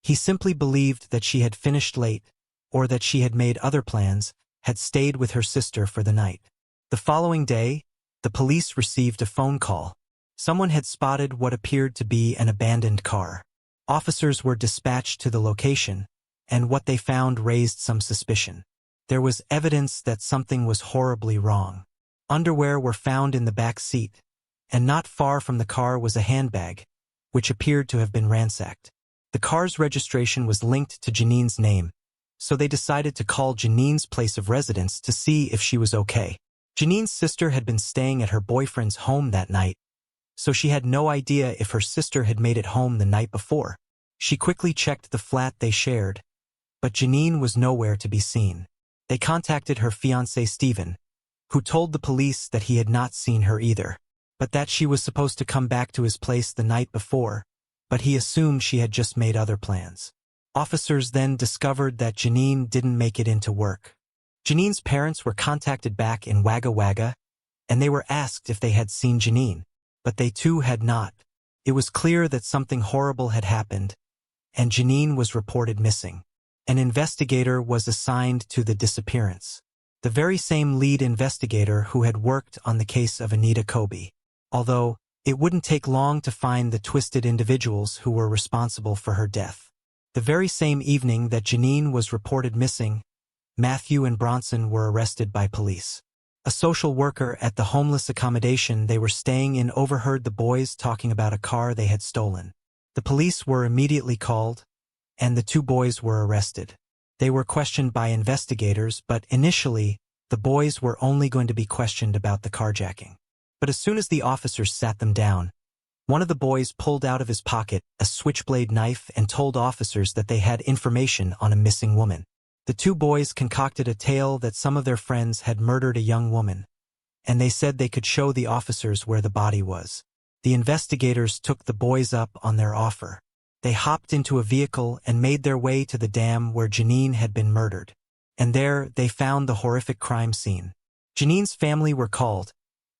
He simply believed that she had finished late, or that she had made other plans, had stayed with her sister for the night. The following day, the police received a phone call. Someone had spotted what appeared to be an abandoned car. Officers were dispatched to the location, and what they found raised some suspicion. There was evidence that something was horribly wrong. Underwear were found in the back seat, and not far from the car was a handbag, which appeared to have been ransacked. The car's registration was linked to Janine's name, so they decided to call Janine's place of residence to see if she was okay. Janine's sister had been staying at her boyfriend's home that night, so she had no idea if her sister had made it home the night before. She quickly checked the flat they shared, but Janine was nowhere to be seen. They contacted her fiancé Stephen, who told the police that he had not seen her either, but that she was supposed to come back to his place the night before, but he assumed she had just made other plans. Officers then discovered that Janine didn't make it into work. Janine's parents were contacted back in Wagga Wagga, and they were asked if they had seen Janine, but they too had not. It was clear that something horrible had happened, and Janine was reported missing. An investigator was assigned to the disappearance. The very same lead investigator who had worked on the case of Anita Cobby. Although, it wouldn't take long to find the twisted individuals who were responsible for her death. The very same evening that Janine was reported missing, Matthew and Bronson were arrested by police. A social worker at the homeless accommodation they were staying in overheard the boys talking about a car they had stolen. The police were immediately called, and the 2 boys were arrested. They were questioned by investigators, but initially, the boys were only going to be questioned about the carjacking. But as soon as the officers sat them down, one of the boys pulled out of his pocket a switchblade knife and told officers that they had information on a missing woman. The two boys concocted a tale that some of their friends had murdered a young woman, and they said they could show the officers where the body was. The investigators took the boys up on their offer. They hopped into a vehicle and made their way to the dam where Janine had been murdered. And there they found the horrific crime scene. Janine's family were called,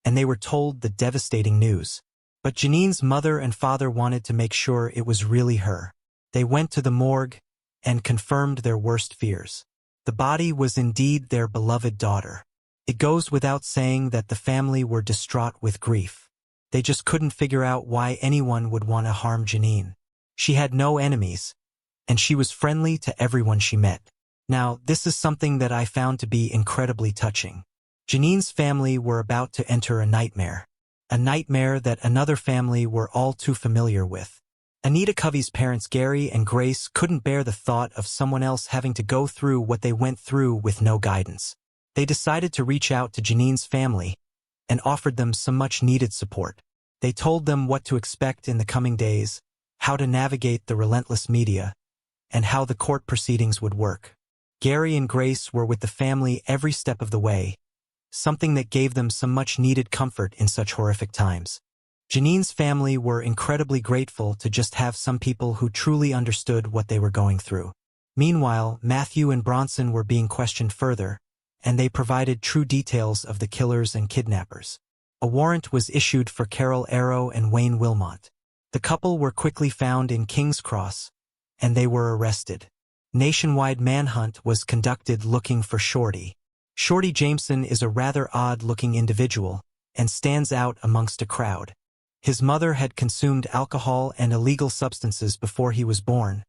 and they were told the devastating news. But Janine's mother and father wanted to make sure it was really her. They went to the morgue and confirmed their worst fears. The body was indeed their beloved daughter. It goes without saying that the family were distraught with grief. They just couldn't figure out why anyone would want to harm Janine. She had no enemies, and she was friendly to everyone she met. Now, this is something that I found to be incredibly touching. Janine's family were about to enter a nightmare that another family were all too familiar with. Anita Covey's parents Gary and Grace couldn't bear the thought of someone else having to go through what they went through with no guidance. They decided to reach out to Janine's family and offered them some much-needed support. They told them what to expect in the coming days, how to navigate the relentless media, and how the court proceedings would work. Gary and Grace were with the family every step of the way, something that gave them some much-needed comfort in such horrific times. Janine's family were incredibly grateful to just have some people who truly understood what they were going through. Meanwhile, Matthew and Bronson were being questioned further, and they provided true details of the killers and kidnappers. A warrant was issued for Carol Arrow and Wayne Wilmot. The couple were quickly found in King's Cross, and they were arrested. Nationwide manhunt was conducted looking for Shorty. Shorty Jameson is a rather odd-looking individual and stands out amongst a crowd. His mother had consumed alcohol and illegal substances before he was born,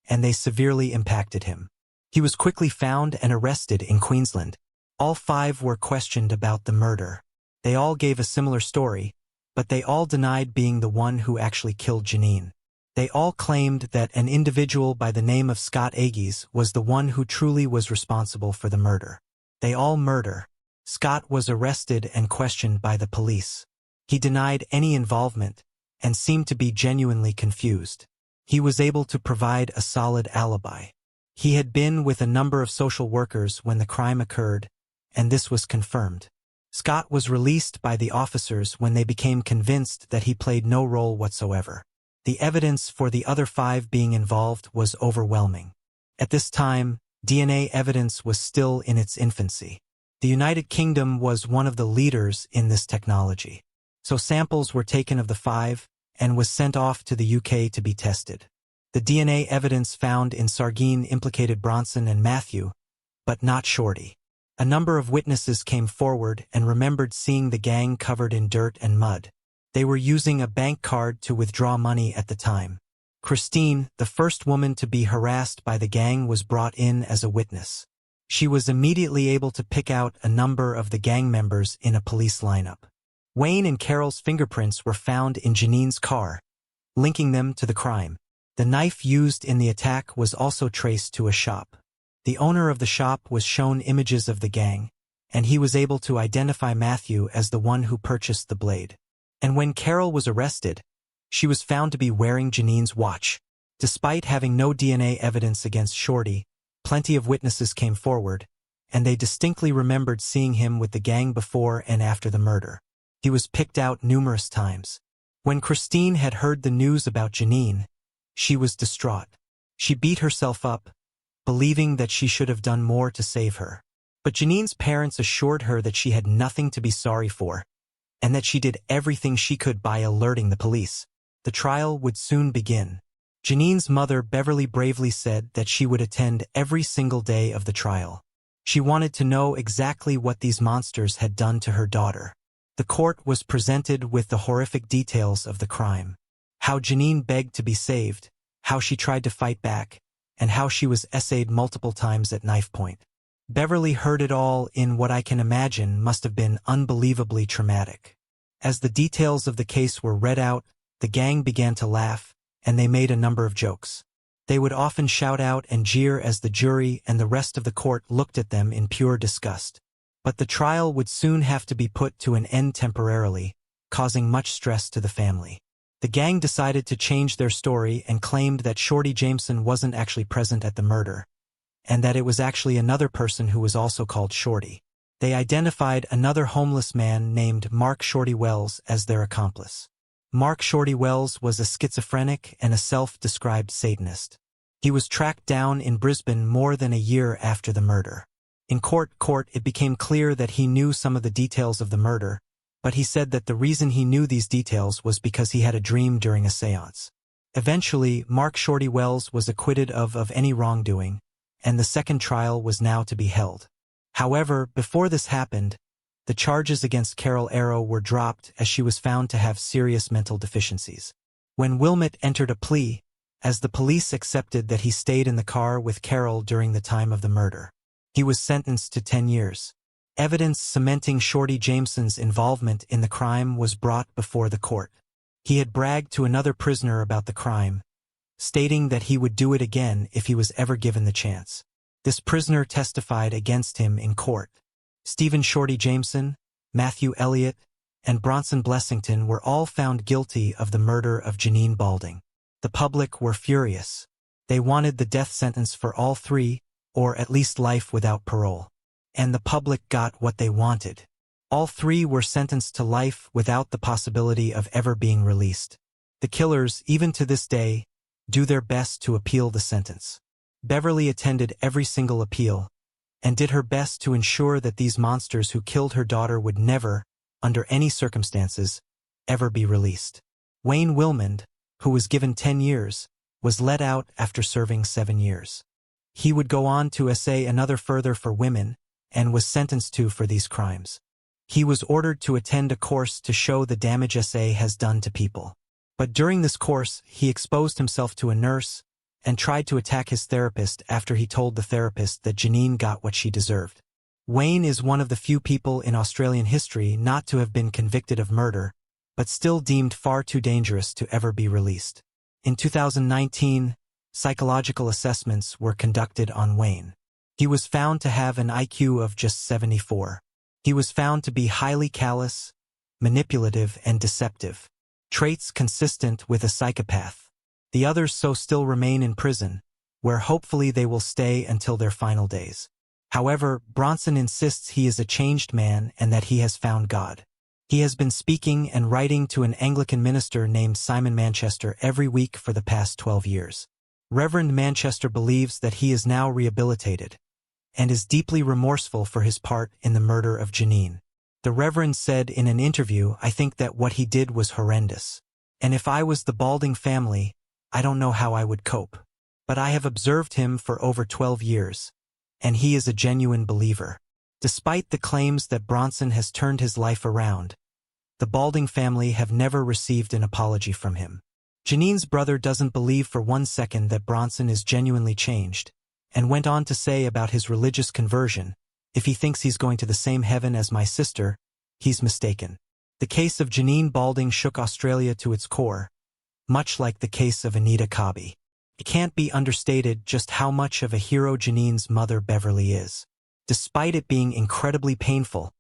and they severely impacted him. He was quickly found and arrested in Queensland. All five were questioned about the murder. They all gave a similar story, but they all denied being the one who actually killed Janine. They all claimed that an individual by the name of Scott Aggies was the one who truly was responsible for the murder. They all murder. Scott was arrested and questioned by the police. He denied any involvement and seemed to be genuinely confused. He was able to provide a solid alibi. He had been with a number of social workers when the crime occurred, and this was confirmed. Scott was released by the officers when they became convinced that he played no role whatsoever. The evidence for the other five being involved was overwhelming. At this time, DNA evidence was still in its infancy. The United Kingdom was one of the leaders in this technology. So samples were taken of the five and was sent off to the UK to be tested. The DNA evidence found in Sargeen implicated Bronson and Matthew, but not Shorty. A number of witnesses came forward and remembered seeing the gang covered in dirt and mud. They were using a bank card to withdraw money at the time. Christine, the first woman to be harassed by the gang, was brought in as a witness. She was immediately able to pick out a number of the gang members in a police lineup. Wayne and Carol's fingerprints were found in Janine's car, linking them to the crime. The knife used in the attack was also traced to a shop. The owner of the shop was shown images of the gang, and he was able to identify Matthew as the one who purchased the blade. And when Carol was arrested, she was found to be wearing Janine's watch. Despite having no DNA evidence against Shorty, plenty of witnesses came forward, and they distinctly remembered seeing him with the gang before and after the murder. He was picked out numerous times. When Christine had heard the news about Janine, she was distraught. She beat herself up, believing that she should have done more to save her. But Janine's parents assured her that she had nothing to be sorry for, and that she did everything she could by alerting the police. The trial would soon begin. Janine's mother Beverly bravely said that she would attend every single day of the trial. She wanted to know exactly what these monsters had done to her daughter. The court was presented with the horrific details of the crime. How Janine begged to be saved, how she tried to fight back, and how she was essayed multiple times at knife point. Beverly heard it all in what I can imagine must have been unbelievably traumatic. As the details of the case were read out, the gang began to laugh, and they made a number of jokes. They would often shout out and jeer as the jury and the rest of the court looked at them in pure disgust. But the trial would soon have to be put to an end temporarily, causing much stress to the family. The gang decided to change their story and claimed that Shorty Jameson wasn't actually present at the murder, and that it was actually another person who was also called Shorty. They identified another homeless man named Mark Shorty Wells as their accomplice. Mark Shorty Wells was a schizophrenic and a self-described Satanist. He was tracked down in Brisbane more than a year after the murder. In court, it became clear that he knew some of the details of the murder, but he said that the reason he knew these details was because he had a dream during a seance. Eventually, Mark Shorty Wells was acquitted of any wrongdoing, and the second trial was now to be held. However, before this happened, the charges against Carol Arrow were dropped as she was found to have serious mental deficiencies. When Wilmot entered a plea, as the police accepted that he stayed in the car with Carol during the time of the murder, he was sentenced to 10 years. Evidence cementing Shorty Jameson's involvement in the crime was brought before the court. He had bragged to another prisoner about the crime, stating that he would do it again if he was ever given the chance. This prisoner testified against him in court. Stephen Shorty Jameson, Matthew Elliott, and Bronson Blessington were all found guilty of the murder of Janine Balding. The public were furious. They wanted the death sentence for all three, or at least life without parole. And the public got what they wanted. All three were sentenced to life without the possibility of ever being released. The killers, even to this day, do their best to appeal the sentence. Beverly attended every single appeal, and did her best to ensure that these monsters who killed her daughter would never, under any circumstances, ever be released. Wayne Wilmond, who was given 10 years, was let out after serving 7 years. He would go on to essay another further for women, and was sentenced to for these crimes. He was ordered to attend a course to show the damage SA has done to people. But during this course, he exposed himself to a nurse, and tried to attack his therapist after he told the therapist that Janine got what she deserved. Wayne is one of the few people in Australian history not to have been convicted of murder, but still deemed far too dangerous to ever be released. In 2019, psychological assessments were conducted on Wayne. He was found to have an IQ of just 74. He was found to be highly callous, manipulative, and deceptive, traits consistent with a psychopath. The others still remain in prison, where hopefully they will stay until their final days. However, Bronson insists he is a changed man and that he has found God. He has been speaking and writing to an Anglican minister named Simon Manchester every week for the past 12 years. Reverend Manchester believes that he is now rehabilitated, and is deeply remorseful for his part in the murder of Janine. The Reverend said in an interview, "I think that what he did was horrendous. And if I was the Balding family, I don't know how I would cope. But I have observed him for over 12 years, and he is a genuine believer." Despite the claims that Bronson has turned his life around, the Balding family have never received an apology from him. Janine's brother doesn't believe for 1 second that Bronson is genuinely changed, and went on to say about his religious conversion, "If he thinks he's going to the same heaven as my sister, he's mistaken." The case of Janine Balding shook Australia to its core, much like the case of Anita Cobby. It can't be understated just how much of a hero Janine's mother Beverly is. Despite it being incredibly painful,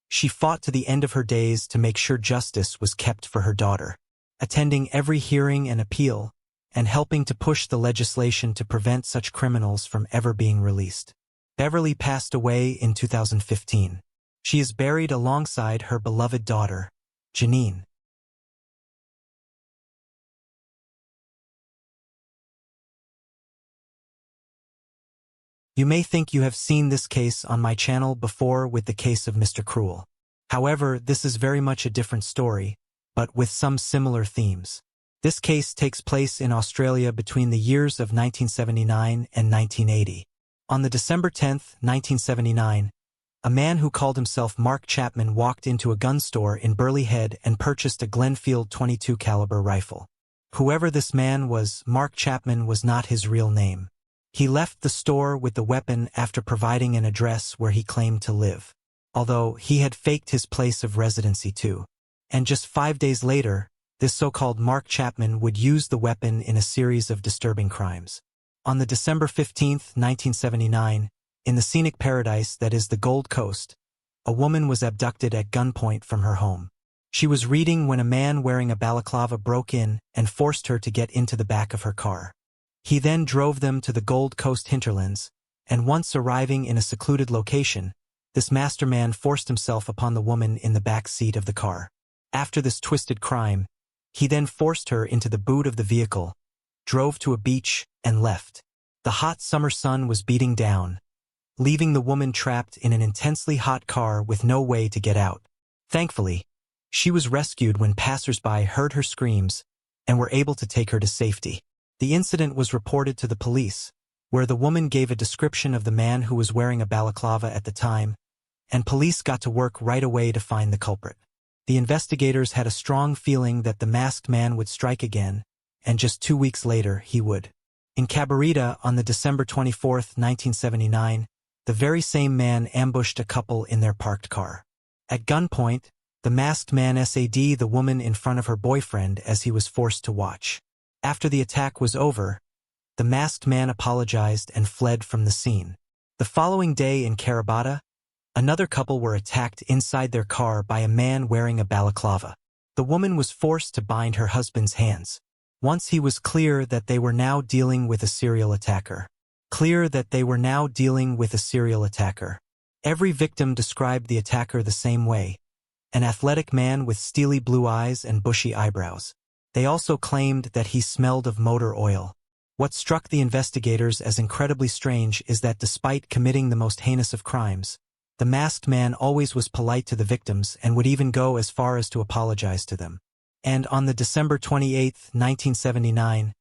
she fought to the end of her days to make sure justice was kept for her daughter, attending every hearing and appeal, and helping to push the legislation to prevent such criminals from ever being released. Beverly passed away in 2015. She is buried alongside her beloved daughter, Janine. You may think you have seen this case on my channel before with the case of Mr. Cruel. However, this is very much a different story, but with some similar themes. This case takes place in Australia between the years of 1979 and 1980. On the December 10, 1979, a man who called himself Mark Chapman walked into a gun store in Burleigh Head and purchased a Glenfield .22 caliber rifle. Whoever this man was, Mark Chapman was not his real name. He left the store with the weapon after providing an address where he claimed to live, although he had faked his place of residency too. And just 5 days later, this so-called Mark Chapman would use the weapon in a series of disturbing crimes. On the December 15, 1979, in the scenic paradise that is the Gold Coast, a woman was abducted at gunpoint from her home. She was reading when a man wearing a balaclava broke in and forced her to get into the back of her car. He then drove them to the Gold Coast hinterlands, and once arriving in a secluded location, this masterman forced himself upon the woman in the back seat of the car. After this twisted crime, he then forced her into the boot of the vehicle, drove to a beach, and left. The hot summer sun was beating down, leaving the woman trapped in an intensely hot car with no way to get out. Thankfully, she was rescued when passers-by heard her screams and were able to take her to safety. The incident was reported to the police, where the woman gave a description of the man who was wearing a balaclava at the time, and police got to work right away to find the culprit. The investigators had a strong feeling that the masked man would strike again, and just 2 weeks later he would. In Cabarita on the December 24, 1979, the very same man ambushed a couple in their parked car. At gunpoint, the masked man SAD the woman in front of her boyfriend as he was forced to watch. After the attack was over, the masked man apologized and fled from the scene. The following day in Cabarita, another couple were attacked inside their car by a man wearing a balaclava. The woman was forced to bind her husband's hands. Once he was clear that they were now dealing with a serial attacker. Every victim described the attacker the same way, an athletic man with steely blue eyes and bushy eyebrows. They also claimed that he smelled of motor oil. What struck the investigators as incredibly strange is that despite committing the most heinous of crimes, the masked man always was polite to the victims and would even go as far as to apologize to them. And on the December 28, 1979,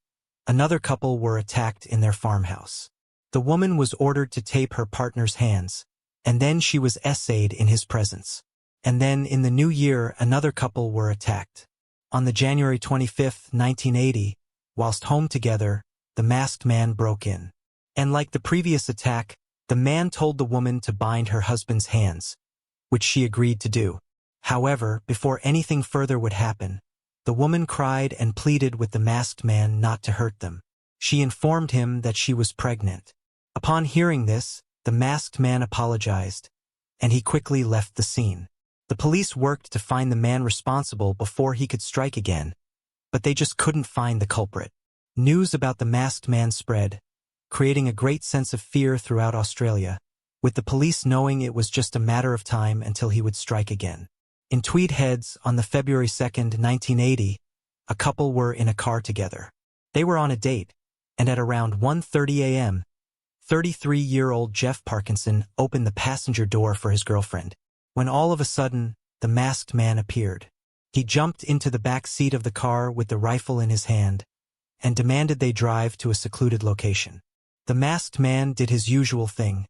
another couple were attacked in their farmhouse. The woman was ordered to tape her partner's hands, and then she was essayed in his presence. And then in the new year, another couple were attacked. On the January 25, 1980, whilst home together, the masked man broke in. And like the previous attack, the man told the woman to bind her husband's hands, which she agreed to do. However, before anything further would happen, the woman cried and pleaded with the masked man not to hurt them. She informed him that she was pregnant. Upon hearing this, the masked man apologized, and he quickly left the scene. The police worked to find the man responsible before he could strike again, but they just couldn't find the culprit. News about the masked man spread, creating a great sense of fear throughout Australia, with the police knowing it was just a matter of time until he would strike again. In Tweed Heads, on the February 2, 1980, a couple were in a car together. They were on a date, and at around 1:30 a.m., 33-year-old Jeff Parkinson opened the passenger door for his girlfriend, when all of a sudden, the masked man appeared. He jumped into the back seat of the car with the rifle in his hand, and demanded they drive to a secluded location. The masked man did his usual thing,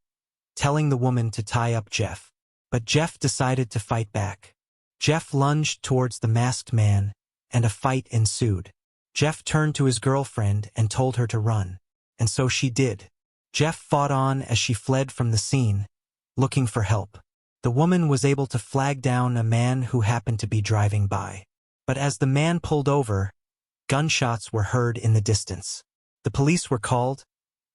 telling the woman to tie up Jeff. But Jeff decided to fight back. Jeff lunged towards the masked man, and a fight ensued. Jeff turned to his girlfriend and told her to run, and so she did. Jeff fought on as she fled from the scene, looking for help. The woman was able to flag down a man who happened to be driving by. But as the man pulled over, gunshots were heard in the distance. The police were called,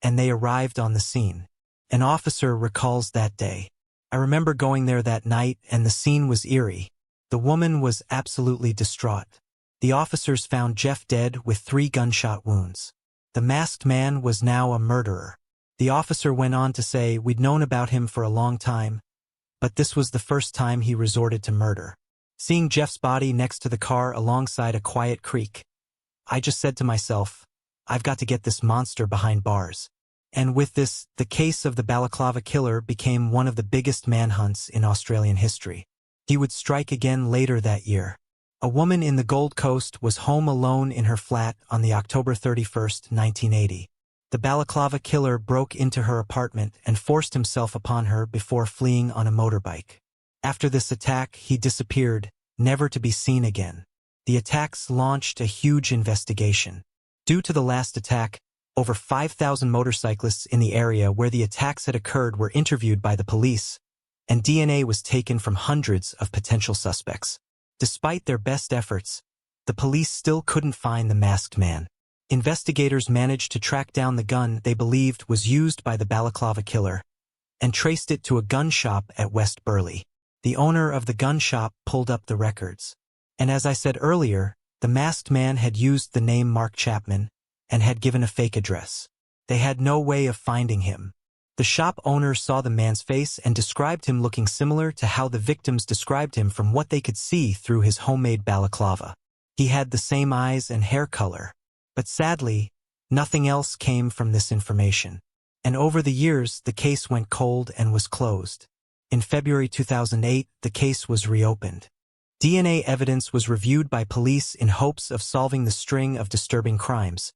and they arrived on the scene. An officer recalls that day. I remember going there that night, and the scene was eerie. The woman was absolutely distraught. The officers found Jeff dead with 3 gunshot wounds. The masked man was now a murderer. The officer went on to say, "We'd known about him for a long time, but this was the first time he resorted to murder." Seeing Jeff's body next to the car alongside a quiet creek, I just said to myself, I've got to get this monster behind bars. And with this, the case of the Balaclava killer became one of the biggest manhunts in Australian history. He would strike again later that year. A woman in the Gold Coast was home alone in her flat on the October 31st, 1980. The Balaclava killer broke into her apartment and forced himself upon her before fleeing on a motorbike. After this attack, he disappeared, never to be seen again. The attacks launched a huge investigation. Due to the last attack, over 5,000 motorcyclists in the area where the attacks had occurred were interviewed by the police, and DNA was taken from hundreds of potential suspects. Despite their best efforts, the police still couldn't find the masked man. Investigators managed to track down the gun they believed was used by the Balaclava killer, and traced it to a gun shop at West Burleigh. The owner of the gun shop pulled up the records. And as I said earlier, the masked man had used the name Mark Chapman and had given a fake address. They had no way of finding him. The shop owner saw the man's face and described him looking similar to how the victims described him from what they could see through his homemade balaclava. He had the same eyes and hair color. But sadly, nothing else came from this information. And over the years, the case went cold and was closed. In February 2008, the case was reopened. DNA evidence was reviewed by police in hopes of solving the string of disturbing crimes,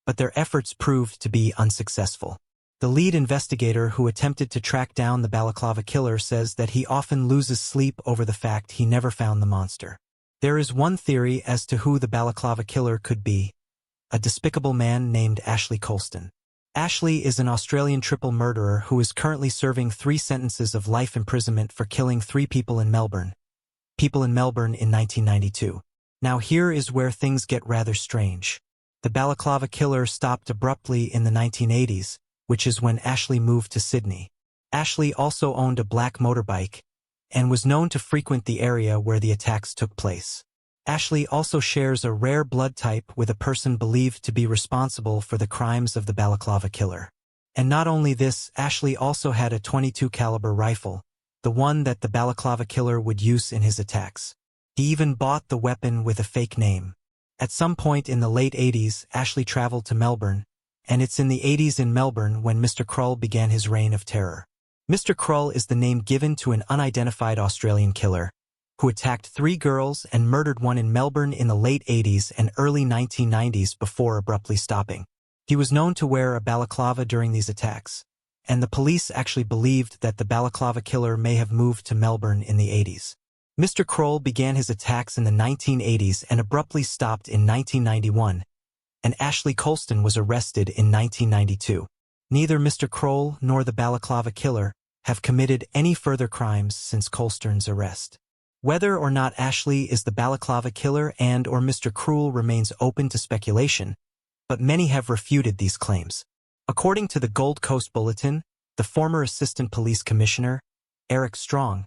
but their efforts proved to be unsuccessful. The lead investigator who attempted to track down the balaclava killer says that he often loses sleep over the fact he never found the monster. There is one theory as to who the balaclava killer could be: a despicable man named Ashley Colston. Ashley is an Australian triple murderer who is currently serving 3 sentences of life imprisonment for killing 3 people in Melbourne. In 1992. Now here is where things get rather strange. The balaclava killer stopped abruptly in the 1980s, which is when Ashley moved to Sydney. Ashley also owned a black motorbike and was known to frequent the area where the attacks took place. Ashley also shares a rare blood type with a person believed to be responsible for the crimes of the balaclava killer. And not only this, Ashley also had a .22 caliber rifle, the one that the balaclava killer would use in his attacks. He even bought the weapon with a fake name. At some point in the late 80s, Ashley traveled to Melbourne, and it's in the 80s in Melbourne when Mr. Krull began his reign of terror. Mr. Krull is the name given to an unidentified Australian killer who attacked 3 girls and murdered one in Melbourne in the late 80s and early 1990s before abruptly stopping. He was known to wear a balaclava during these attacks, and the police actually believed that the balaclava killer may have moved to Melbourne in the 80s. Mr. Krull began his attacks in the 1980s and abruptly stopped in 1991, and Ashley Colston was arrested in 1992. Neither Mr. Krull nor the balaclava killer have committed any further crimes since Colston's arrest. Whether or not Ashley is the balaclava killer and/or Mr. Krull remains open to speculation, but many have refuted these claims. According to the Gold Coast Bulletin, the former Assistant Police Commissioner, Eric Strong,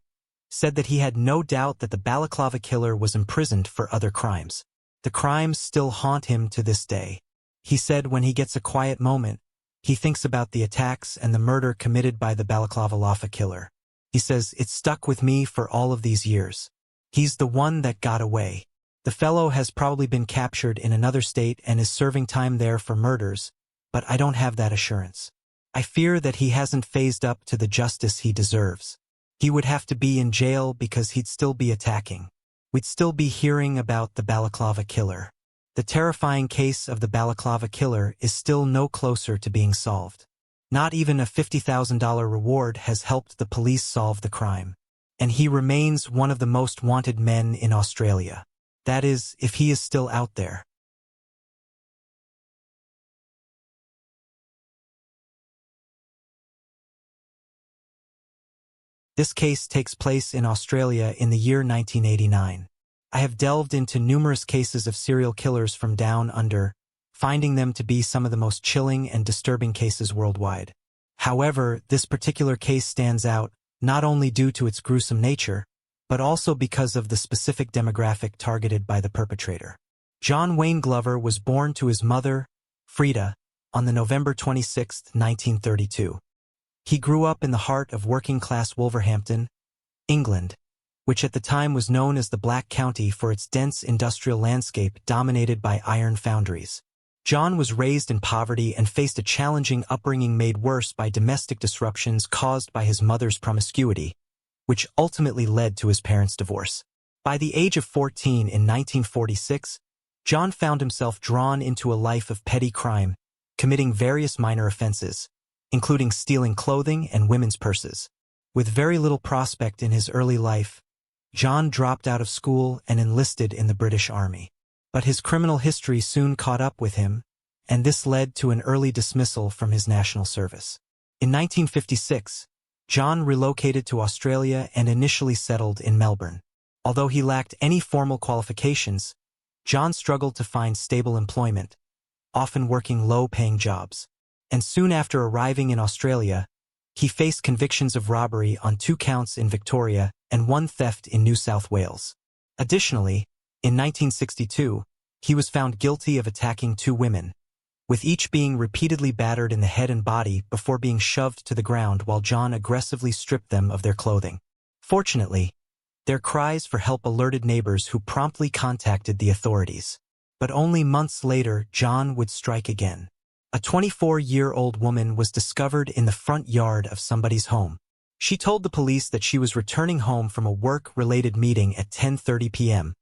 said that he had no doubt that the balaclava killer was imprisoned for other crimes. The crimes still haunt him to this day. He said when he gets a quiet moment, he thinks about the attacks and the murder committed by the balaclava killer. He says, "It stuck with me for all of these years. He's the one that got away." The fellow has probably been captured in another state and is serving time there for murders, but I don't have that assurance. I fear that he hasn't phased up to the justice he deserves. He would have to be in jail because he'd still be attacking. We'd still be hearing about the balaclava killer. The terrifying case of the balaclava killer is still no closer to being solved. Not even a $50,000 reward has helped the police solve the crime. And he remains one of the most wanted men in Australia. That is, if he is still out there. This case takes place in Australia in the year 1989. I have delved into numerous cases of serial killers from down under, finding them to be some of the most chilling and disturbing cases worldwide. However, this particular case stands out, not only due to its gruesome nature, but also because of the specific demographic targeted by the perpetrator. John Wayne Glover was born to his mother, Frida, on November 26, 1932. He grew up in the heart of working-class Wolverhampton, England, which at the time was known as the Black County for its dense industrial landscape dominated by iron foundries. John was raised in poverty and faced a challenging upbringing made worse by domestic disruptions caused by his mother's promiscuity, which ultimately led to his parents' divorce. By the age of 14 in 1946, John found himself drawn into a life of petty crime, committing various minor offenses, including stealing clothing and women's purses. With very little prospect in his early life, John dropped out of school and enlisted in the British Army. But his criminal history soon caught up with him, and this led to an early dismissal from his national service. In 1956, John relocated to Australia and initially settled in Melbourne. Although he lacked any formal qualifications, John struggled to find stable employment, often working low-paying jobs. And soon after arriving in Australia, he faced convictions of robbery on 2 counts in Victoria and 1 theft in New South Wales. Additionally, In 1962, he was found guilty of attacking 2 women, with each being repeatedly battered in the head and body before being shoved to the ground while John aggressively stripped them of their clothing. Fortunately, their cries for help alerted neighbors who promptly contacted the authorities. But only months later, John would strike again. A 24-year-old woman was discovered in the front yard of somebody's home. She told the police that she was returning home from a work-related meeting at 10:30 p.m.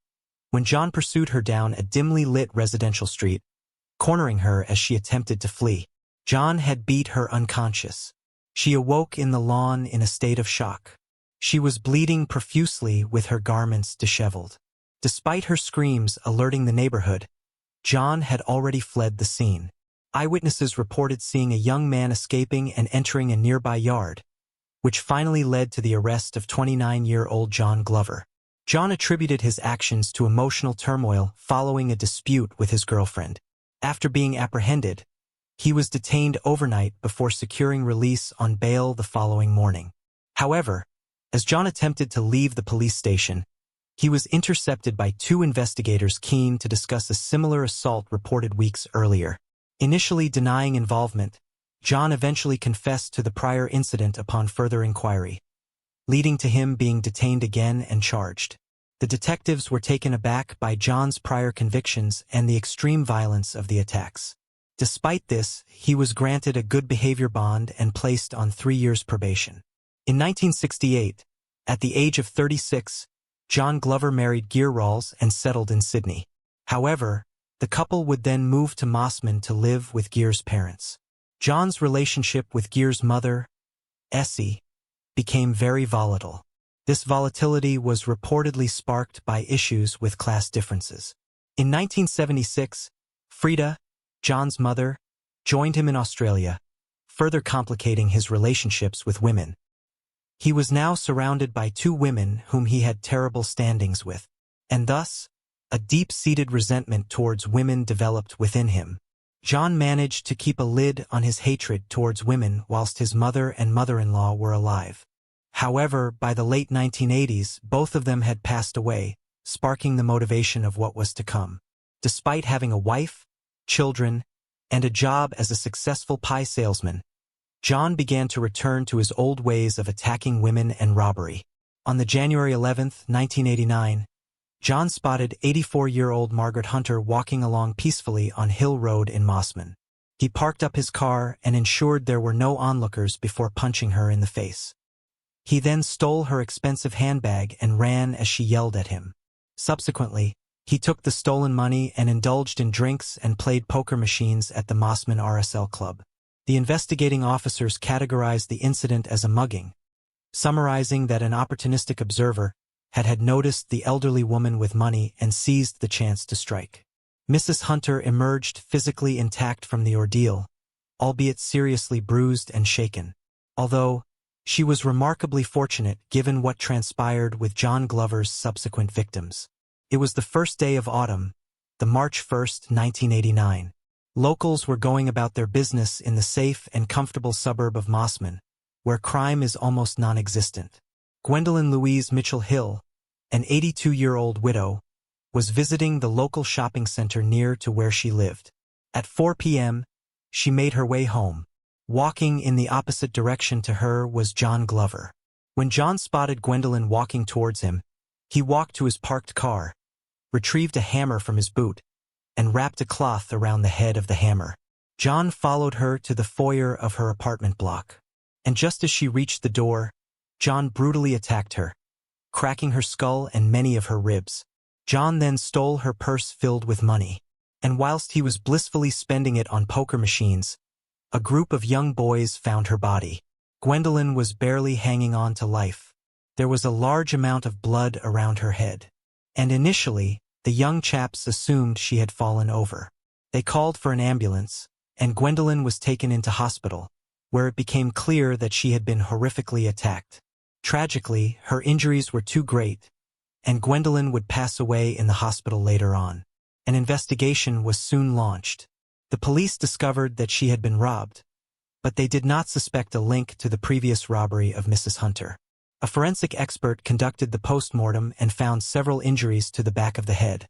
when John pursued her down a dimly lit residential street, cornering her as she attempted to flee. John had beat her unconscious. She awoke in the lawn in a state of shock. She was bleeding profusely with her garments disheveled. Despite her screams alerting the neighborhood, John had already fled the scene. Eyewitnesses reported seeing a young man escaping and entering a nearby yard, which finally led to the arrest of 29-year-old John Glover. John attributed his actions to emotional turmoil following a dispute with his girlfriend. After being apprehended, he was detained overnight before securing release on bail the following morning. However, as John attempted to leave the police station, he was intercepted by 2 investigators keen to discuss a similar assault reported weeks earlier. Initially denying involvement, John eventually confessed to the prior incident upon further inquiry, leading to him being detained again and charged. The detectives were taken aback by John's prior convictions and the extreme violence of the attacks. Despite this, he was granted a good behavior bond and placed on 3 years probation. In 1968, at the age of 36, John Glover married Gear Rawls and settled in Sydney. However, the couple would then move to Mossman to live with Gear's parents. John's relationship with Gear's mother, Essie, became very volatile. This volatility was reportedly sparked by issues with class differences. In 1976, Frida, John's mother, joined him in Australia, further complicating his relationships with women. He was now surrounded by 2 women whom he had terrible standings with, and thus, a deep-seated resentment towards women developed within him. John managed to keep a lid on his hatred towards women whilst his mother and mother-in-law were alive. However, by the late 1980s, both of them had passed away, sparking the motivation of what was to come. Despite having a wife, children, and a job as a successful pie salesman, John began to return to his old ways of attacking women and robbery. On the January 11, 1989, John spotted 84-year-old Margaret Hunter walking along peacefully on Hill Road in Mossman. He parked up his car and ensured there were no onlookers before punching her in the face. He then stole her expensive handbag and ran as she yelled at him. Subsequently, he took the stolen money and indulged in drinks and played poker machines at the Mossman RSL Club. The investigating officers categorized the incident as a mugging, summarizing that an opportunistic observer had noticed the elderly woman with money and seized the chance to strike. Mrs. Hunter emerged physically intact from the ordeal, albeit seriously bruised and shaken. Although, she was remarkably fortunate given what transpired with John Glover's subsequent victims. It was the first day of autumn, the March 1, 1989. Locals were going about their business in the safe and comfortable suburb of Mossman, where crime is almost non-existent. Gwendolyn Louise Mitchell Hill, an 82-year-old widow, was visiting the local shopping center near to where she lived. At 4 p.m., she made her way home. Walking in the opposite direction to her was John Glover. When John spotted Gwendolyn walking towards him, he walked to his parked car, retrieved a hammer from his boot, and wrapped a cloth around the head of the hammer. John followed her to the foyer of her apartment block. And just as she reached the door, John brutally attacked her, cracking her skull and many of her ribs. John then stole her purse filled with money. And whilst he was blissfully spending it on poker machines, a group of young boys found her body. Gwendolyn was barely hanging on to life. There was a large amount of blood around her head. And initially, the young chaps assumed she had fallen over. They called for an ambulance, and Gwendolyn was taken into hospital, where it became clear that she had been horrifically attacked. Tragically, her injuries were too great, and Gwendolyn would pass away in the hospital later on. An investigation was soon launched. The police discovered that she had been robbed, but they did not suspect a link to the previous robbery of Mrs. Hunter. A forensic expert conducted the postmortem and found several injuries to the back of the head,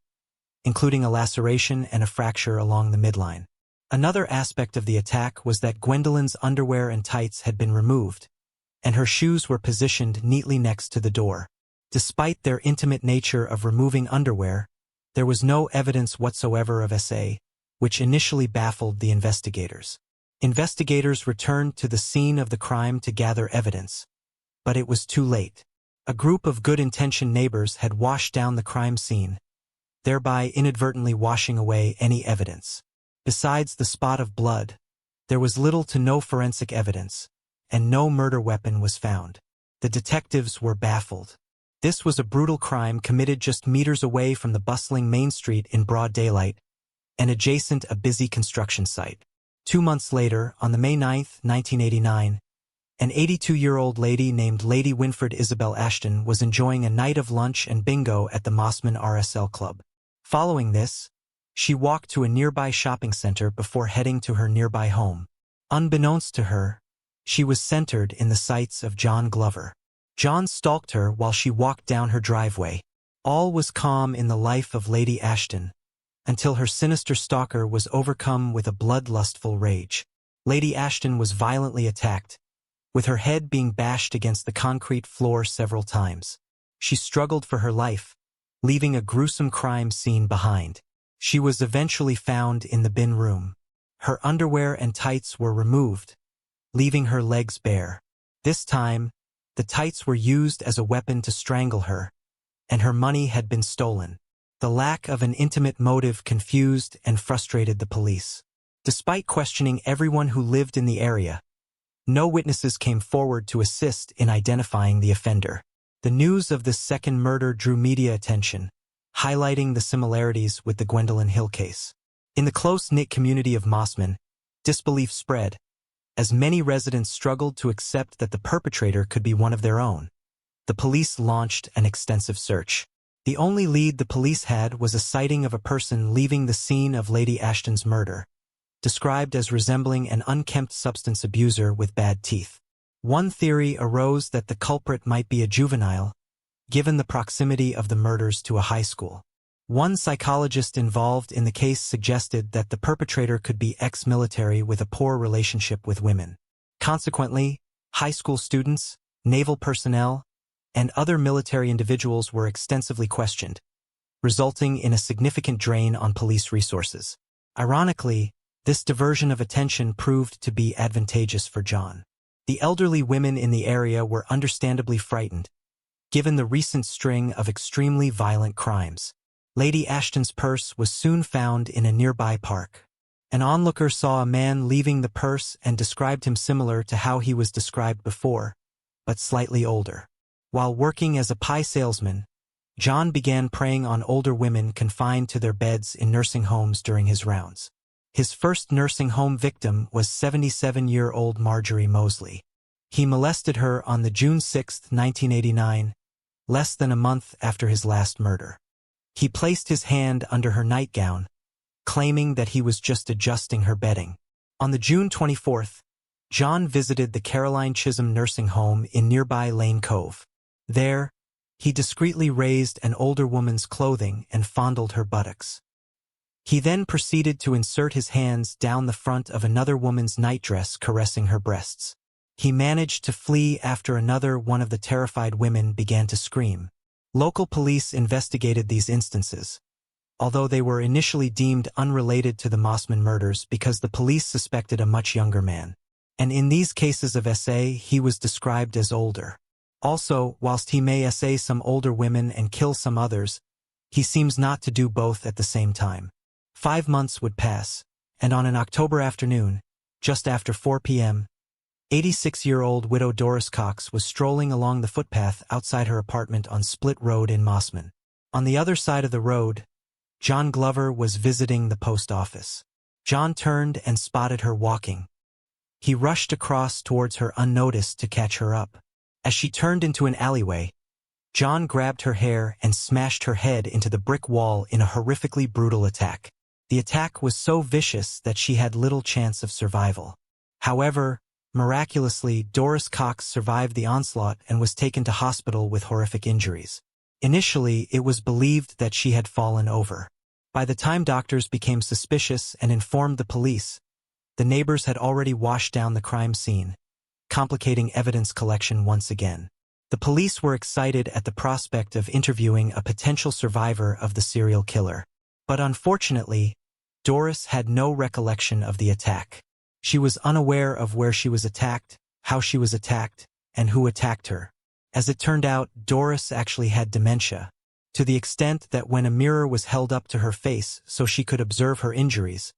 including a laceration and a fracture along the midline. Another aspect of the attack was that Gwendolyn's underwear and tights had been removed, and her shoes were positioned neatly next to the door. Despite their intimate nature of removing underwear, there was no evidence whatsoever of SA, which initially baffled the investigators. Investigators returned to the scene of the crime to gather evidence, but it was too late. A group of good-intentioned neighbors had washed down the crime scene, thereby inadvertently washing away any evidence. Besides the spot of blood, there was little to no forensic evidence, and no murder weapon was found. The detectives were baffled. This was a brutal crime committed just meters away from the bustling main street in broad daylight, and adjacent a busy construction site. 2 months later, on the May 9, 1989, an 82-year-old lady named Lady Winfred Isabel Ashton was enjoying a night of lunch and bingo at the Mossman RSL Club. Following this, she walked to a nearby shopping center before heading to her nearby home. Unbeknownst to her, she was centered in the sights of John Glover. John stalked her while she walked down her driveway. All was calm in the life of Lady Ashton, until her sinister stalker was overcome with a bloodlustful rage. Lady Ashton was violently attacked, with her head being bashed against the concrete floor several times. She struggled for her life, leaving a gruesome crime scene behind. She was eventually found in the bin room. Her underwear and tights were removed, leaving her legs bare. This time, the tights were used as a weapon to strangle her, and her money had been stolen. The lack of an intimate motive confused and frustrated the police. Despite questioning everyone who lived in the area, no witnesses came forward to assist in identifying the offender. The news of this second murder drew media attention, highlighting the similarities with the Gwendolyn Hill case. In the close-knit community of Mossman, disbelief spread, as many residents struggled to accept that the perpetrator could be one of their own. The police launched an extensive search. The only lead the police had was a sighting of a person leaving the scene of Lady Ashton's murder, described as resembling an unkempt substance abuser with bad teeth. One theory arose that the culprit might be a juvenile, given the proximity of the murders to a high school. One psychologist involved in the case suggested that the perpetrator could be ex-military with a poor relationship with women. Consequently, high school students, naval personnel, and other military individuals were extensively questioned, resulting in a significant drain on police resources. Ironically, this diversion of attention proved to be advantageous for John. The elderly women in the area were understandably frightened, given the recent string of extremely violent crimes. Lady Ashton's purse was soon found in a nearby park. An onlooker saw a man leaving the purse and described him similar to how he was described before, but slightly older. While working as a pie salesman, John began preying on older women confined to their beds in nursing homes during his rounds. His first nursing home victim was 77-year-old Marjorie Mosley. He molested her on the June 6, 1989, less than a month after his last murder. He placed his hand under her nightgown, claiming that he was just adjusting her bedding. On the June 24th, John visited the Caroline Chisholm nursing home in nearby Lane Cove. There, he discreetly raised an older woman's clothing and fondled her buttocks. He then proceeded to insert his hands down the front of another woman's nightdress, caressing her breasts. He managed to flee after another one of the terrified women began to scream. Local police investigated these instances, although they were initially deemed unrelated to the Mossman murders because the police suspected a much younger man. And in these cases of SA, he was described as older. Also, whilst he may SA some older women and kill some others, he seems not to do both at the same time. 5 months would pass, and on an October afternoon, just after 4 p.m., 86-year-old widow Doris Cox was strolling along the footpath outside her apartment on Split Road in Mossman. On the other side of the road, John Glover was visiting the post office. John turned and spotted her walking. He rushed across towards her unnoticed to catch her up. As she turned into an alleyway, John grabbed her hair and smashed her head into the brick wall in a horrifically brutal attack. The attack was so vicious that she had little chance of survival. However, Miraculously, Doris Cox survived the onslaught and was taken to hospital with horrific injuries. Initially, it was believed that she had fallen over. By the time doctors became suspicious and informed the police, the neighbors had already washed down the crime scene, complicating evidence collection once again. The police were excited at the prospect of interviewing a potential survivor of the serial killer. But unfortunately, Doris had no recollection of the attack. She was unaware of where she was attacked, how she was attacked, and who attacked her. As it turned out, Doris actually had dementia, to the extent that when a mirror was held up to her face so she could observe her injuries,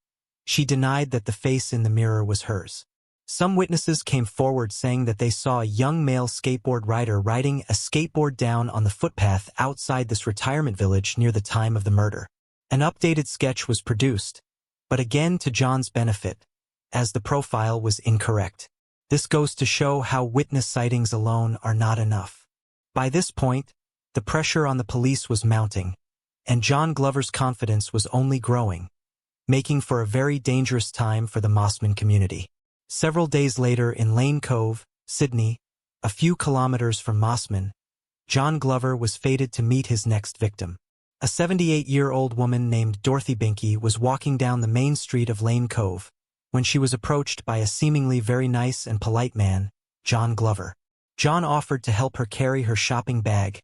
she denied that the face in the mirror was hers. Some witnesses came forward saying that they saw a young male skateboard rider riding a skateboard down on the footpath outside this retirement village near the time of the murder. An updated sketch was produced, but again to John's benefit, as the profile was incorrect. This goes to show how witness sightings alone are not enough. By this point, the pressure on the police was mounting, and John Glover's confidence was only growing, making for a very dangerous time for the Mossman community. Several days later in Lane Cove, Sydney, a few kilometers from Mossman, John Glover was fated to meet his next victim. A 78-year-old woman named Dorothy Binky was walking down the main street of Lane Cove when she was approached by a seemingly very nice and polite man, John Glover. John offered to help her carry her shopping bag,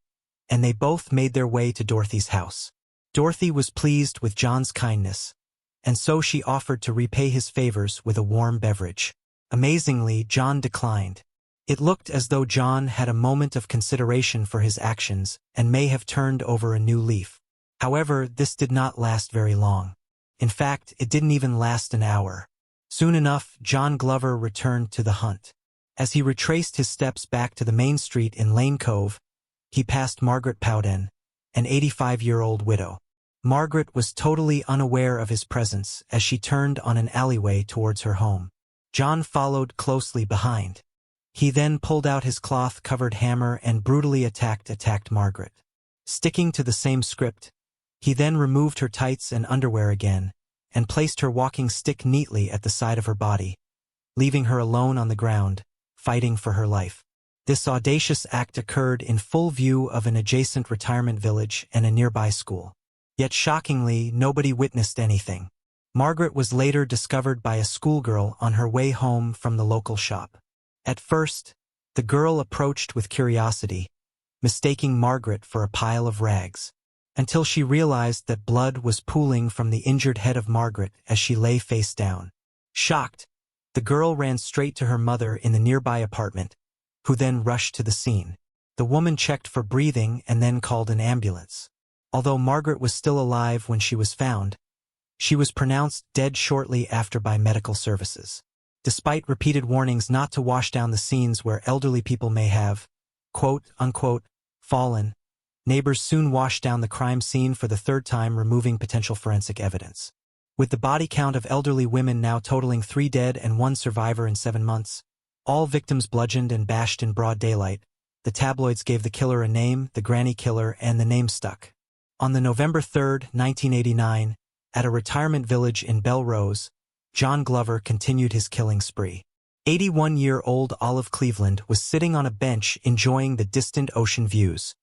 and they both made their way to Dorothy's house. Dorothy was pleased with John's kindness, and so she offered to repay his favors with a warm beverage. Amazingly, John declined. It looked as though John had a moment of consideration for his actions and may have turned over a new leaf. However, this did not last very long. In fact, it didn't even last an hour. Soon enough, John Glover returned to the hunt. As he retraced his steps back to the main street in Lane Cove, he passed Margaret Powden, an 85-year-old widow. Margaret was totally unaware of his presence as she turned on an alleyway towards her home. John followed closely behind. He then pulled out his cloth-covered hammer and brutally attacked Margaret. Sticking to the same script, he then removed her tights and underwear again, and placed her walking stick neatly at the side of her body, leaving her alone on the ground, fighting for her life. This audacious act occurred in full view of an adjacent retirement village and a nearby school. Yet shockingly, nobody witnessed anything. Margaret was later discovered by a schoolgirl on her way home from the local shop. At first, the girl approached with curiosity, mistaking Margaret for a pile of rags, until she realized that blood was pooling from the injured head of Margaret as she lay face down. Shocked, the girl ran straight to her mother in the nearby apartment, who then rushed to the scene. The woman checked for breathing and then called an ambulance. Although Margaret was still alive when she was found, she was pronounced dead shortly after by medical services. Despite repeated warnings not to wash down the scenes where elderly people may have, quote-unquote, fallen, neighbors soon washed down the crime scene for the third time, removing potential forensic evidence. With the body count of elderly women now totaling 3 dead and 1 survivor in 7 months, all victims bludgeoned and bashed in broad daylight, the tabloids gave the killer a name, the Granny Killer, and the name stuck. On the November 3, 1989, at a retirement village in Belrose, John Glover continued his killing spree. 81-year-old Olive Cleveland was sitting on a bench enjoying the distant ocean views,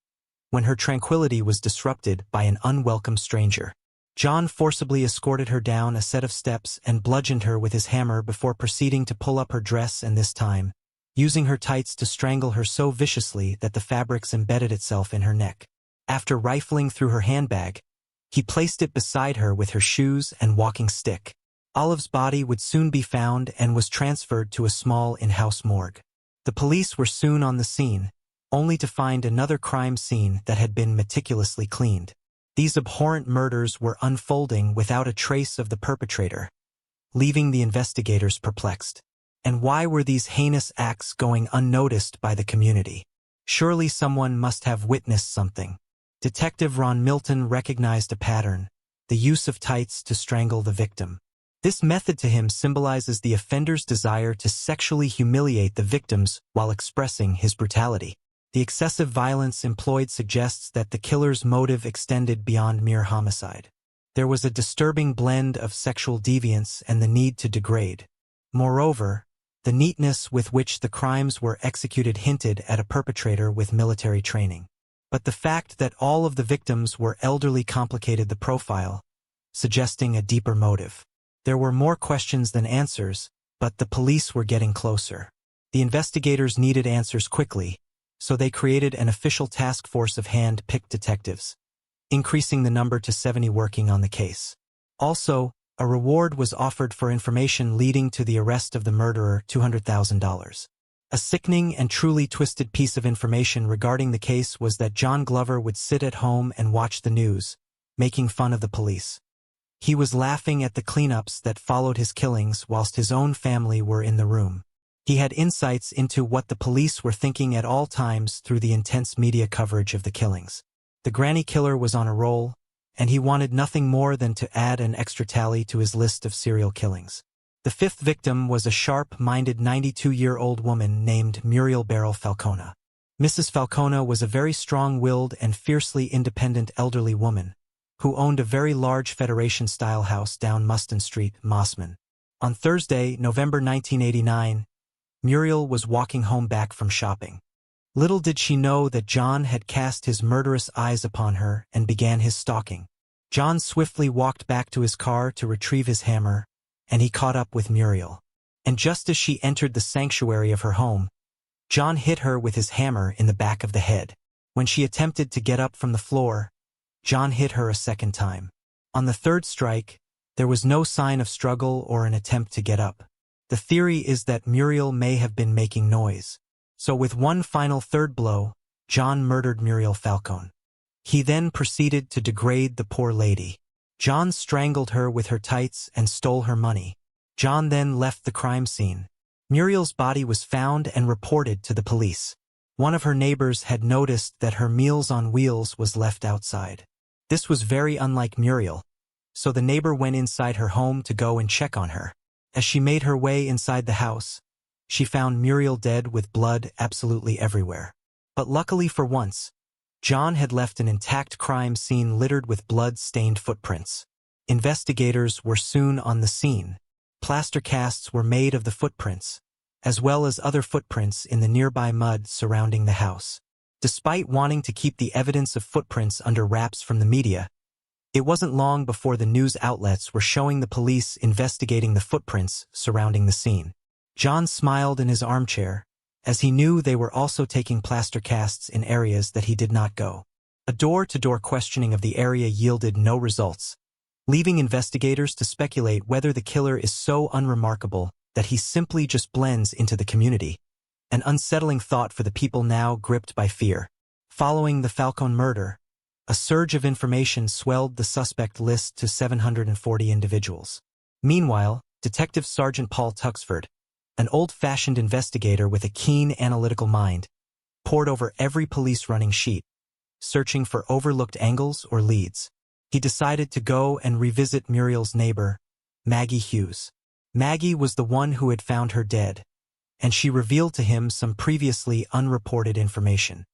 when her tranquility was disrupted by an unwelcome stranger. John forcibly escorted her down a set of steps and bludgeoned her with his hammer before proceeding to pull up her dress, and this time, using her tights to strangle her so viciously that the fabrics embedded itself in her neck. After rifling through her handbag, he placed it beside her with her shoes and walking stick. Olive's body would soon be found and was transferred to a small in-house morgue. The police were soon on the scene, only to find another crime scene that had been meticulously cleaned. These abhorrent murders were unfolding without a trace of the perpetrator, leaving the investigators perplexed. And why were these heinous acts going unnoticed by the community? Surely someone must have witnessed something. Detective Ron Milton recognized a pattern: the use of tights to strangle the victim. This method to him symbolizes the offender's desire to sexually humiliate the victims while expressing his brutality. The excessive violence employed suggests that the killer's motive extended beyond mere homicide. There was a disturbing blend of sexual deviance and the need to degrade. Moreover, The neatness with which the crimes were executed hinted at a perpetrator with military training. But the fact that all of the victims were elderly complicated the profile, suggesting a deeper motive. There were more questions than answers, but the police were getting closer. The investigators needed answers quickly, so they created an official task force of hand-picked detectives, increasing the number to 70 working on the case. Also, a reward was offered for information leading to the arrest of the murderer, $200,000. A sickening and truly twisted piece of information regarding the case was that John Glover would sit at home and watch the news, making fun of the police. He was laughing at the cleanups that followed his killings whilst his own family were in the room. He had insights into what the police were thinking at all times through the intense media coverage of the killings. The granny killer was on a roll, and he wanted nothing more than to add an extra tally to his list of serial killings. The fifth victim was a sharp-minded 92-year-old woman named Muriel Beryl Falcona. Mrs. Falcona was a very strong-willed and fiercely independent elderly woman, who owned a very large Federation-style house down Muston Street, Mossman. On Thursday, November 1989, Muriel was walking home back from shopping. Little did she know that John had cast his murderous eyes upon her and began his stalking. John swiftly walked back to his car to retrieve his hammer, and he caught up with Muriel. And just as she entered the sanctuary of her home, John hit her with his hammer in the back of the head. When she attempted to get up from the floor, John hit her a second time. On the third strike, there was no sign of struggle or an attempt to get up. The theory is that Muriel may have been making noise. So with one final third blow, John murdered Muriel Falcone. He then proceeded to degrade the poor lady. John strangled her with her tights and stole her money. John then left the crime scene. Muriel's body was found and reported to the police. One of her neighbors had noticed that her Meals on Wheels was left outside. This was very unlike Muriel, so the neighbor went inside her home to go and check on her. As she made her way inside the house, she found Muriel dead with blood absolutely everywhere. But luckily for once, John had left an intact crime scene littered with blood-stained footprints. Investigators were soon on the scene. Plaster casts were made of the footprints, as well as other footprints in the nearby mud surrounding the house. Despite wanting to keep the evidence of footprints under wraps from the media, it wasn't long before the news outlets were showing the police investigating the footprints surrounding the scene. John smiled in his armchair, as he knew they were also taking plaster casts in areas that he did not go. A door-to-door questioning of the area yielded no results, leaving investigators to speculate whether the killer is so unremarkable that he simply just blends into the community. An unsettling thought for the people now gripped by fear. Following the Falcone murder, a surge of information swelled the suspect list to 740 individuals. Meanwhile, Detective Sergeant Paul Tuxford, an old-fashioned investigator with a keen analytical mind, pored over every police running sheet, searching for overlooked angles or leads. He decided to go and revisit Muriel's neighbor, Maggie Hughes. Maggie was the one who had found her dead, and she revealed to him some previously unreported information.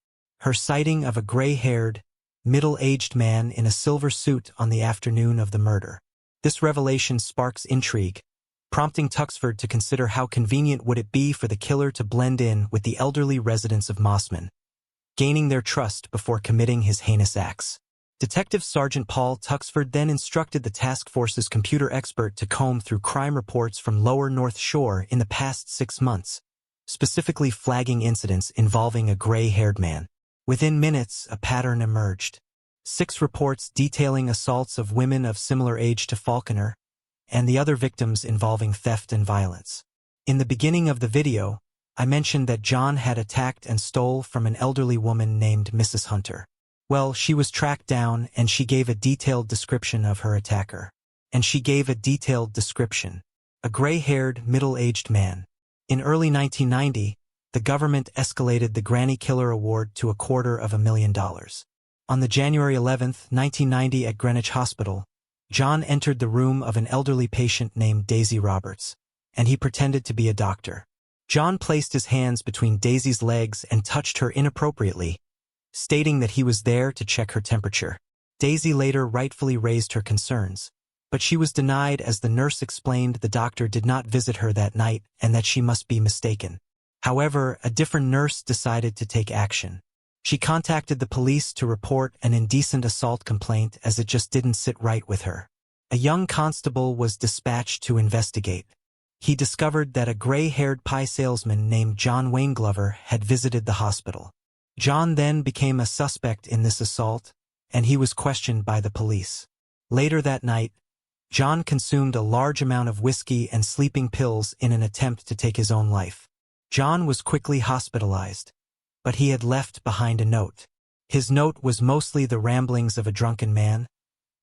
Her sighting of a gray-haired, middle-aged man in a silver suit on the afternoon of the murder. This revelation sparks intrigue, prompting Tuxford to consider how convenient would it be for the killer to blend in with the elderly residents of Mossman, gaining their trust before committing his heinous acts. Detective Sergeant Paul Tuxford then instructed the task force's computer expert to comb through crime reports from Lower North Shore in the past 6 months, specifically flagging incidents involving a gray-haired man. Within minutes, a pattern emerged. 6 reports detailing assaults of women of similar age to Falconer, and the other victims involving theft and violence. In the beginning of the video, I mentioned that John had attacked and stole from an elderly woman named Mrs. Hunter. Well, she was tracked down and she gave a detailed description of her attacker. A gray-haired, middle-aged man. In early 1990, the government escalated the Granny Killer Award to $250,000. On the January 11, 1990 at Greenwich Hospital, John entered the room of an elderly patient named Daisy Roberts, and he pretended to be a doctor. John placed his hands between Daisy's legs and touched her inappropriately, stating that he was there to check her temperature. Daisy later rightfully raised her concerns, but she was denied as the nurse explained the doctor did not visit her that night and that she must be mistaken. However, a different nurse decided to take action. She contacted the police to report an indecent assault complaint as it just didn't sit right with her. A young constable was dispatched to investigate. He discovered that a gray-haired pie salesman named John Wayne Glover had visited the hospital. John then became a suspect in this assault, and he was questioned by the police. Later that night, John consumed a large amount of whiskey and sleeping pills in an attempt to take his own life. John was quickly hospitalized, but he had left behind a note. His note was mostly the ramblings of a drunken man,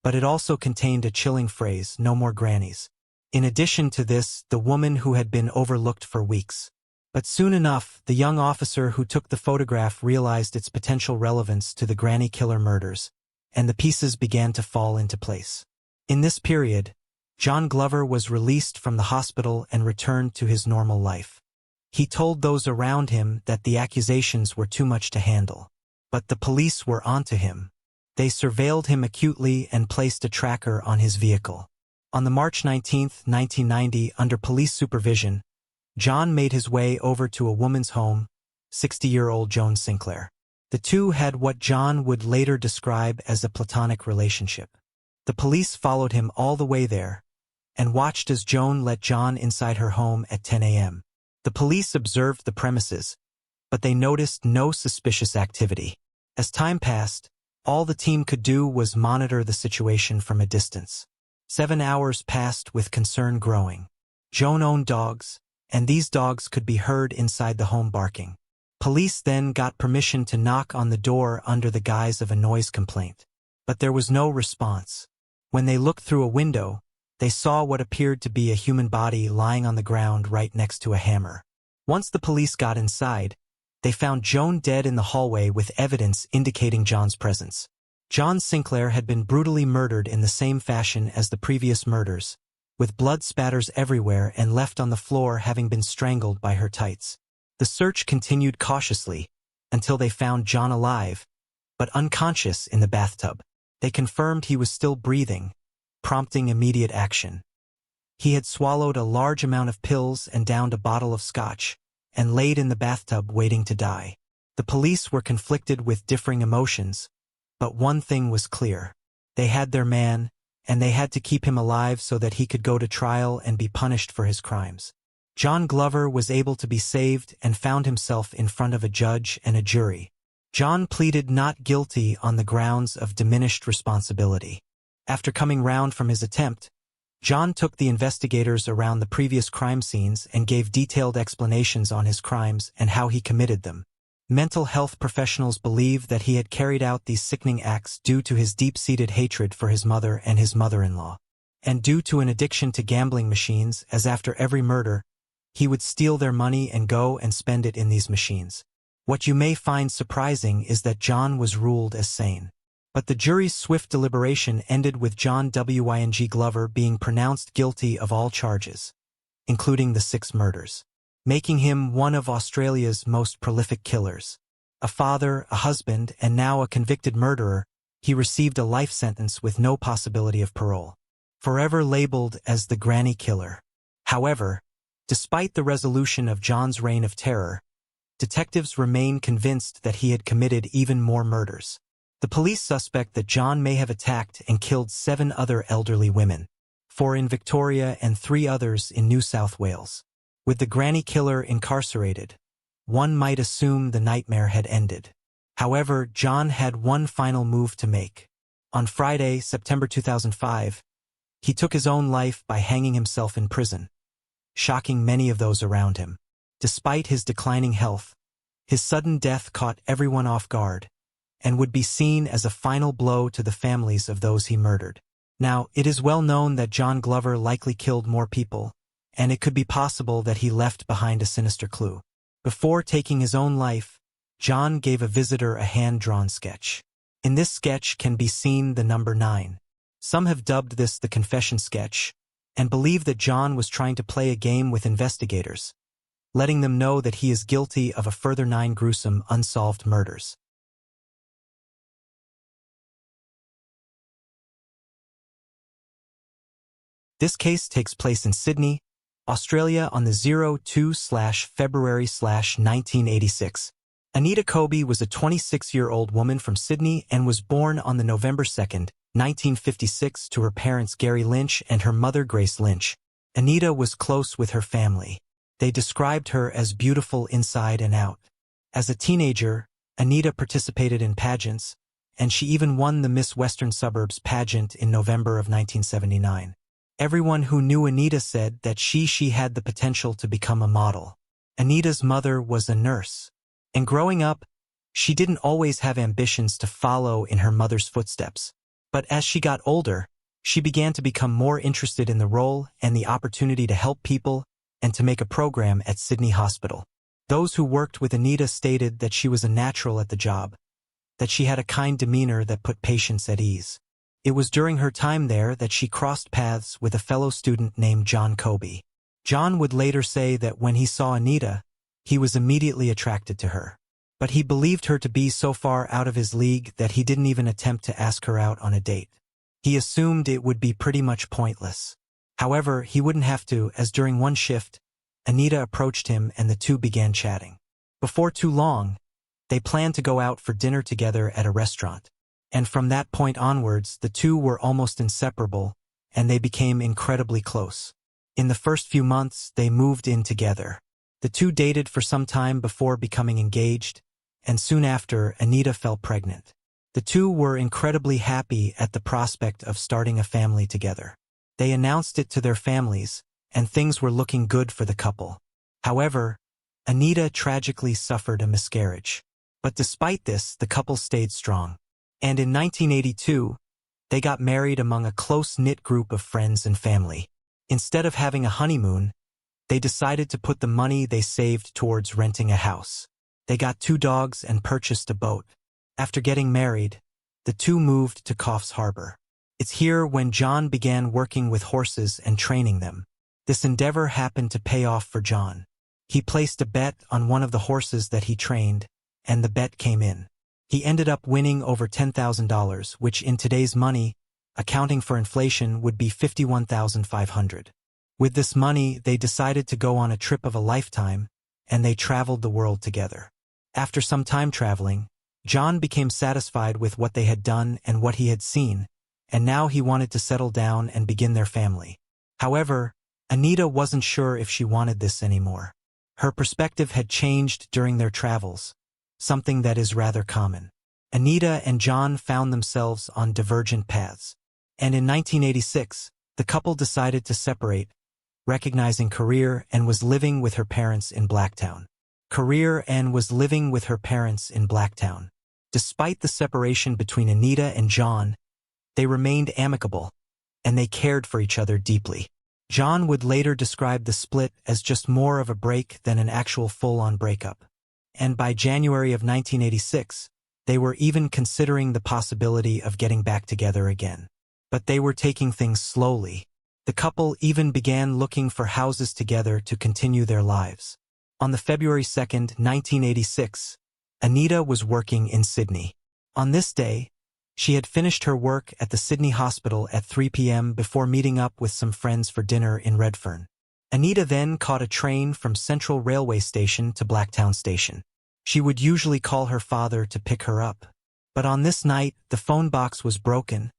but it also contained a chilling phrase, "No more grannies." In addition to this, the woman who had been overlooked for weeks. But soon enough, the young officer who took the photograph realized its potential relevance to the granny killer murders, and the pieces began to fall into place. In this period, John Glover was released from the hospital and returned to his normal life. He told those around him that the accusations were too much to handle. But the police were onto him. They surveilled him acutely and placed a tracker on his vehicle. On the March 19, 1990, under police supervision, John made his way over to a woman's home, 60-year-old Joan Sinclair. The two had what John would later describe as a platonic relationship. The police followed him all the way there and watched as Joan let John inside her home at 10 a.m. The police observed the premises, but they noticed no suspicious activity. As time passed, all the team could do was monitor the situation from a distance. 7 hours passed with concern growing. Joan owned dogs, and these dogs could be heard inside the home barking. Police then got permission to knock on the door under the guise of a noise complaint. But there was no response. When they looked through a window, they saw what appeared to be a human body lying on the ground right next to a hammer. Once the police got inside, they found Joan dead in the hallway with evidence indicating John's presence. John Sinclair had been brutally murdered in the same fashion as the previous murders, with blood spatters everywhere and left on the floor having been strangled by her tights. The search continued cautiously until they found John alive, but unconscious in the bathtub. They confirmed he was still breathing, prompting immediate action. He had swallowed a large amount of pills and downed a bottle of scotch, and laid in the bathtub waiting to die. The police were conflicted with differing emotions, but one thing was clear. They had their man, and they had to keep him alive so that he could go to trial and be punished for his crimes. John Glover was able to be saved and found himself in front of a judge and a jury. John pleaded not guilty on the grounds of diminished responsibility. After coming round from his attempt, John took the investigators around the previous crime scenes and gave detailed explanations on his crimes and how he committed them. Mental health professionals believe that he had carried out these sickening acts due to his deep-seated hatred for his mother and his mother-in-law, and due to an addiction to gambling machines, as after every murder, he would steal their money and go and spend it in these machines. What you may find surprising is that John was ruled as sane. But the jury's swift deliberation ended with John Wing Glover being pronounced guilty of all charges, including the 6 murders, making him one of Australia's most prolific killers. A father, a husband, and now a convicted murderer, he received a life sentence with no possibility of parole, forever labeled as the Granny Killer. However, despite the resolution of John's reign of terror, detectives remain convinced that he had committed even more murders. The police suspect that John may have attacked and killed 7 other elderly women, 4 in Victoria and 3 others in New South Wales. With the Granny Killer incarcerated, one might assume the nightmare had ended. However, John had one final move to make. On Friday, September 2005, he took his own life by hanging himself in prison, shocking many of those around him. Despite his declining health, his sudden death caught everyone off guard, and would be seen as a final blow to the families of those he murdered. Now, it is well known that John Glover likely killed more people, and it could be possible that he left behind a sinister clue. Before taking his own life, John gave a visitor a hand-drawn sketch. In this sketch can be seen the number 9. Some have dubbed this the confession sketch, and believe that John was trying to play a game with investigators, letting them know that he is guilty of a further 9 gruesome, unsolved murders. This case takes place in Sydney, Australia on the 02/February/1986. Anita Cobby was a 26-year-old woman from Sydney and was born on the November 2nd, 1956 to her parents Gary Lynch and her mother Grace Lynch. Anita was close with her family. They described her as beautiful inside and out. As a teenager, Anita participated in pageants, and she even won the Miss Western Suburbs pageant in November of 1979. Everyone who knew Anita said that she had the potential to become a model. Anita's mother was a nurse, and growing up, she didn't always have ambitions to follow in her mother's footsteps. But as she got older, she began to become more interested in the role and the opportunity to help people and to make a program at Sydney Hospital. Those who worked with Anita stated that she was a natural at the job, that she had a kind demeanor that put patients at ease. It was during her time there that she crossed paths with a fellow student named John Cobby. John would later say that when he saw Anita, he was immediately attracted to her. But he believed her to be so far out of his league that he didn't even attempt to ask her out on a date. He assumed it would be pretty much pointless. However, he wouldn't have to, as during one shift, Anita approached him and the two began chatting. Before too long, they planned to go out for dinner together at a restaurant. And from that point onwards, the two were almost inseparable, and they became incredibly close. In the first few months, they moved in together. The two dated for some time before becoming engaged, and soon after, Anita fell pregnant. The two were incredibly happy at the prospect of starting a family together. They announced it to their families, and things were looking good for the couple. However, Anita tragically suffered a miscarriage. But despite this, the couple stayed strong. And in 1982, they got married among a close-knit group of friends and family. Instead of having a honeymoon, they decided to put the money they saved towards renting a house. They got 2 dogs and purchased a boat. After getting married, the two moved to Coffs Harbour. It's here when John began working with horses and training them. This endeavor happened to pay off for John. He placed a bet on one of the horses that he trained, and the bet came in. He ended up winning over $10,000, which in today's money, accounting for inflation, would be $51,500. With this money, they decided to go on a trip of a lifetime, and they traveled the world together. After some time traveling, John became satisfied with what they had done and what he had seen, and now he wanted to settle down and begin their family. However, Anita wasn't sure if she wanted this anymore. Her perspective had changed during their travels, something that is rather common. Anita and John found themselves on divergent paths, and in 1986, the couple decided to separate, recognizing Career and was living with her parents in Blacktown. Despite the separation between Anita and John, they remained amicable, and they cared for each other deeply. John would later describe the split as just more of a break than an actual full-on breakup. And by January of 1986, they were even considering the possibility of getting back together again. But they were taking things slowly. The couple even began looking for houses together to continue their lives. On the February 2nd, 1986, Anita was working in Sydney. On this day, she had finished her work at the Sydney Hospital at 3 p.m. before meeting up with some friends for dinner in Redfern. Anita then caught a train from Central Railway Station to Blacktown Station. She would usually call her father to pick her up. But on this night, the phone box was broken,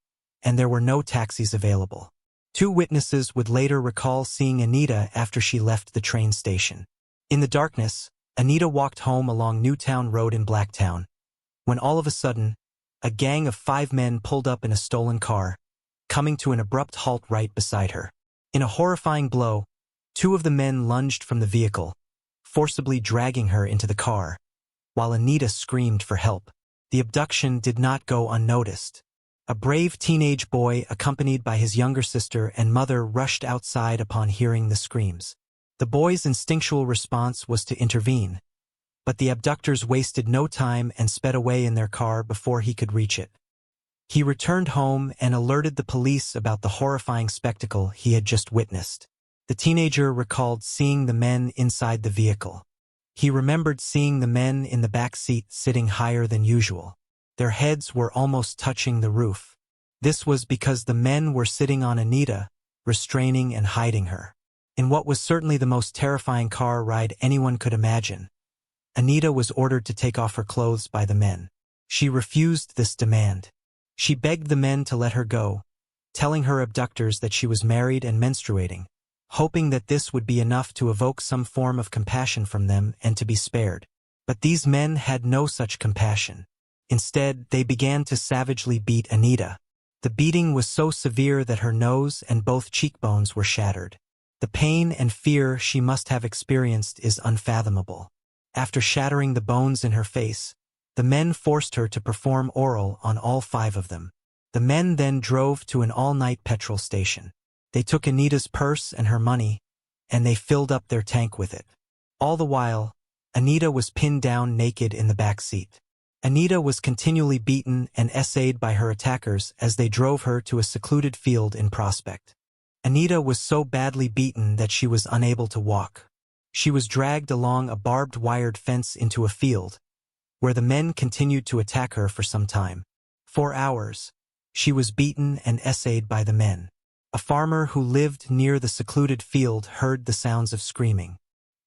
and there were no taxis available. 2 witnesses would later recall seeing Anita after she left the train station. In the darkness, Anita walked home along Newtown Road in Blacktown, when all of a sudden, a gang of 5 men pulled up in a stolen car, coming to an abrupt halt right beside her. In a horrifying blow, 2 of the men lunged from the vehicle, forcibly dragging her into the car, while Anita screamed for help. The abduction did not go unnoticed. A brave teenage boy accompanied by his younger sister and mother rushed outside upon hearing the screams. The boy's instinctual response was to intervene, but the abductors wasted no time and sped away in their car before he could reach it. He returned home and alerted the police about the horrifying spectacle he had just witnessed. The teenager recalled seeing the men inside the vehicle. He remembered seeing the men in the back seat sitting higher than usual. Their heads were almost touching the roof. This was because the men were sitting on Anita, restraining and hiding her. In what was certainly the most terrifying car ride anyone could imagine, Anita was ordered to take off her clothes by the men. She refused this demand. She begged the men to let her go, telling her abductors that she was married and menstruating, hoping that this would be enough to evoke some form of compassion from them and to be spared. But these men had no such compassion. Instead, they began to savagely beat Anita. The beating was so severe that her nose and both cheekbones were shattered. The pain and fear she must have experienced is unfathomable. After shattering the bones in her face, the men forced her to perform oral on all 5 of them. The men then drove to an all-night petrol station. They took Anita's purse and her money, and they filled up their tank with it. All the while, Anita was pinned down naked in the back seat. Anita was continually beaten and essayed by her attackers as they drove her to a secluded field in Prospect. Anita was so badly beaten that she was unable to walk. She was dragged along a barbed wired fence into a field, where the men continued to attack her for some time. For hours, she was beaten and essayed by the men. A farmer who lived near the secluded field heard the sounds of screaming.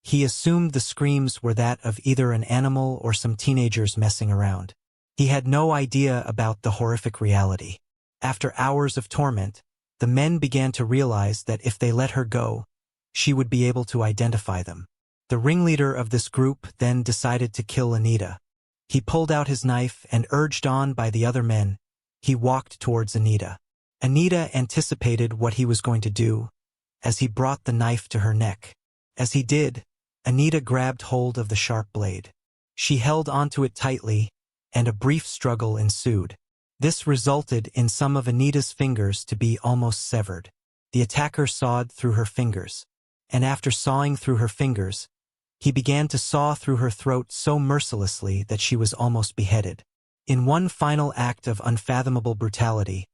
He assumed the screams were that of either an animal or some teenagers messing around. He had no idea about the horrific reality. After hours of torment, the men began to realize that if they let her go, she would be able to identify them. The ringleader of this group then decided to kill Anita. He pulled out his knife and, urged on by the other men, he walked towards Anita. Anita anticipated what he was going to do as he brought the knife to her neck. As he did, Anita grabbed hold of the sharp blade. She held onto it tightly, and a brief struggle ensued. This resulted in some of Anita's fingers to be almost severed. The attacker sawed through her fingers, and after sawing through her fingers, he began to saw through her throat so mercilessly that she was almost beheaded. In one final act of unfathomable brutality,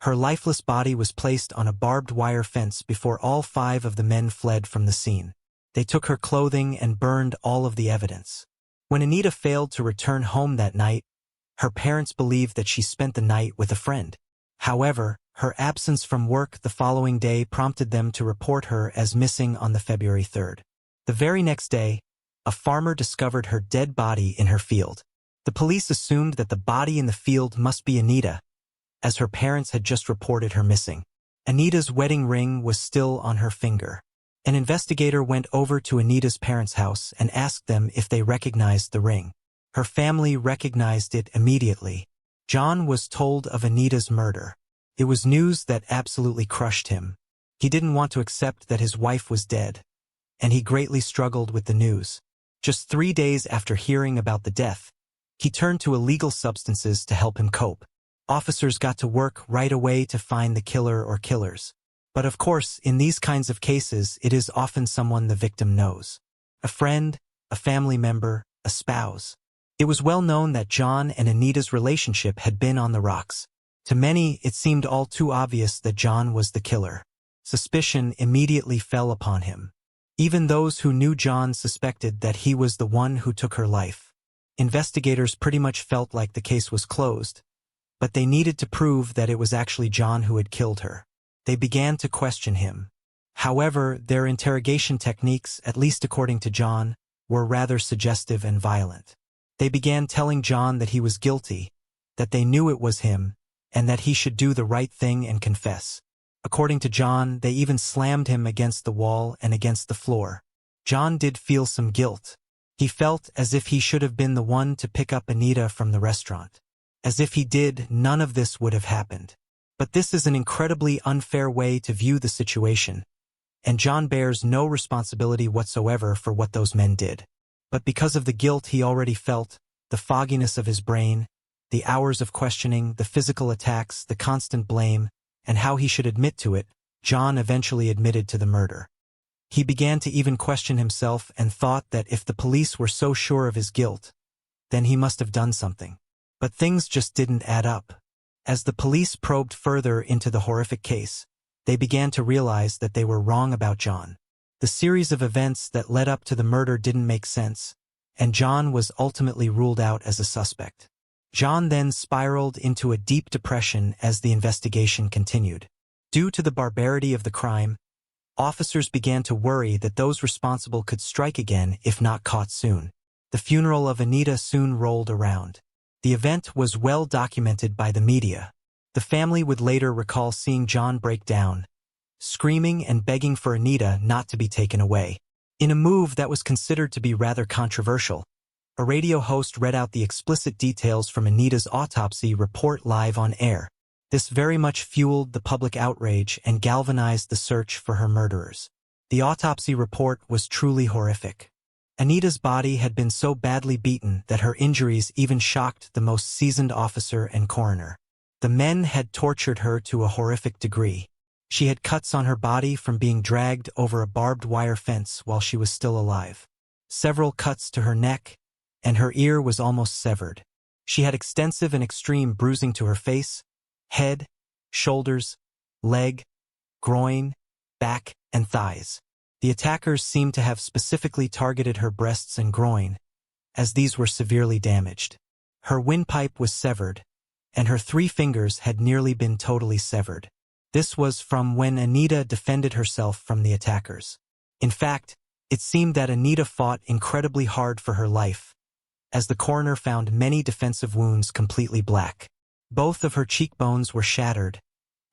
her lifeless body was placed on a barbed wire fence before all 5 of the men fled from the scene. They took her clothing and burned all of the evidence. When Anita failed to return home that night, her parents believed that she spent the night with a friend. However, her absence from work the following day prompted them to report her as missing on the February 3rd. The very next day, a farmer discovered her dead body in her field. The police assumed that the body in the field must be Anita, as her parents had just reported her missing. Anita's wedding ring was still on her finger. An investigator went over to Anita's parents' house and asked them if they recognized the ring. Her family recognized it immediately. John was told of Anita's murder. It was news that absolutely crushed him. He didn't want to accept that his wife was dead, and he greatly struggled with the news. Just 3 days after hearing about the death, he turned to illegal substances to help him cope. Officers got to work right away to find the killer or killers. But of course, in these kinds of cases, it is often someone the victim knows. A friend, a family member, a spouse. It was well known that John and Anita's relationship had been on the rocks. To many, it seemed all too obvious that John was the killer. Suspicion immediately fell upon him. Even those who knew John suspected that he was the one who took her life. Investigators pretty much felt like the case was closed, but they needed to prove that it was actually John who had killed her. They began to question him. However, their interrogation techniques, at least according to John, were rather suggestive and violent. They began telling John that he was guilty, that they knew it was him, and that he should do the right thing and confess. According to John, they even slammed him against the wall and against the floor. John did feel some guilt. He felt as if he should have been the one to pick up Anita from the restaurant. As if he did, none of this would have happened. But this is an incredibly unfair way to view the situation, and John bears no responsibility whatsoever for what those men did. But because of the guilt he already felt, the fogginess of his brain, the hours of questioning, the physical attacks, the constant blame, and how he should admit to it, John eventually admitted to the murder. He began to even question himself and thought that if the police were so sure of his guilt, then he must have done something. But things just didn't add up. As the police probed further into the horrific case, they began to realize that they were wrong about John. The series of events that led up to the murder didn't make sense, and John was ultimately ruled out as a suspect. John then spiraled into a deep depression as the investigation continued. Due to the barbarity of the crime, officers began to worry that those responsible could strike again if not caught soon. The funeral of Anita soon rolled around. The event was well documented by the media. The family would later recall seeing John break down, screaming and begging for Anita not to be taken away. In a move that was considered to be rather controversial, a radio host read out the explicit details from Anita's autopsy report live on air. This very much fueled the public outrage and galvanized the search for her murderers. The autopsy report was truly horrific. Anita's body had been so badly beaten that her injuries even shocked the most seasoned officer and coroner. The men had tortured her to a horrific degree. She had cuts on her body from being dragged over a barbed wire fence while she was still alive. Several cuts to her neck, and her ear was almost severed. She had extensive and extreme bruising to her face, head, shoulders, leg, groin, back, and thighs. The attackers seemed to have specifically targeted her breasts and groin, as these were severely damaged. Her windpipe was severed, and her 3 fingers had nearly been totally severed. This was from when Anita defended herself from the attackers. In fact, it seemed that Anita fought incredibly hard for her life, as the coroner found many defensive wounds completely black. Both of her cheekbones were shattered,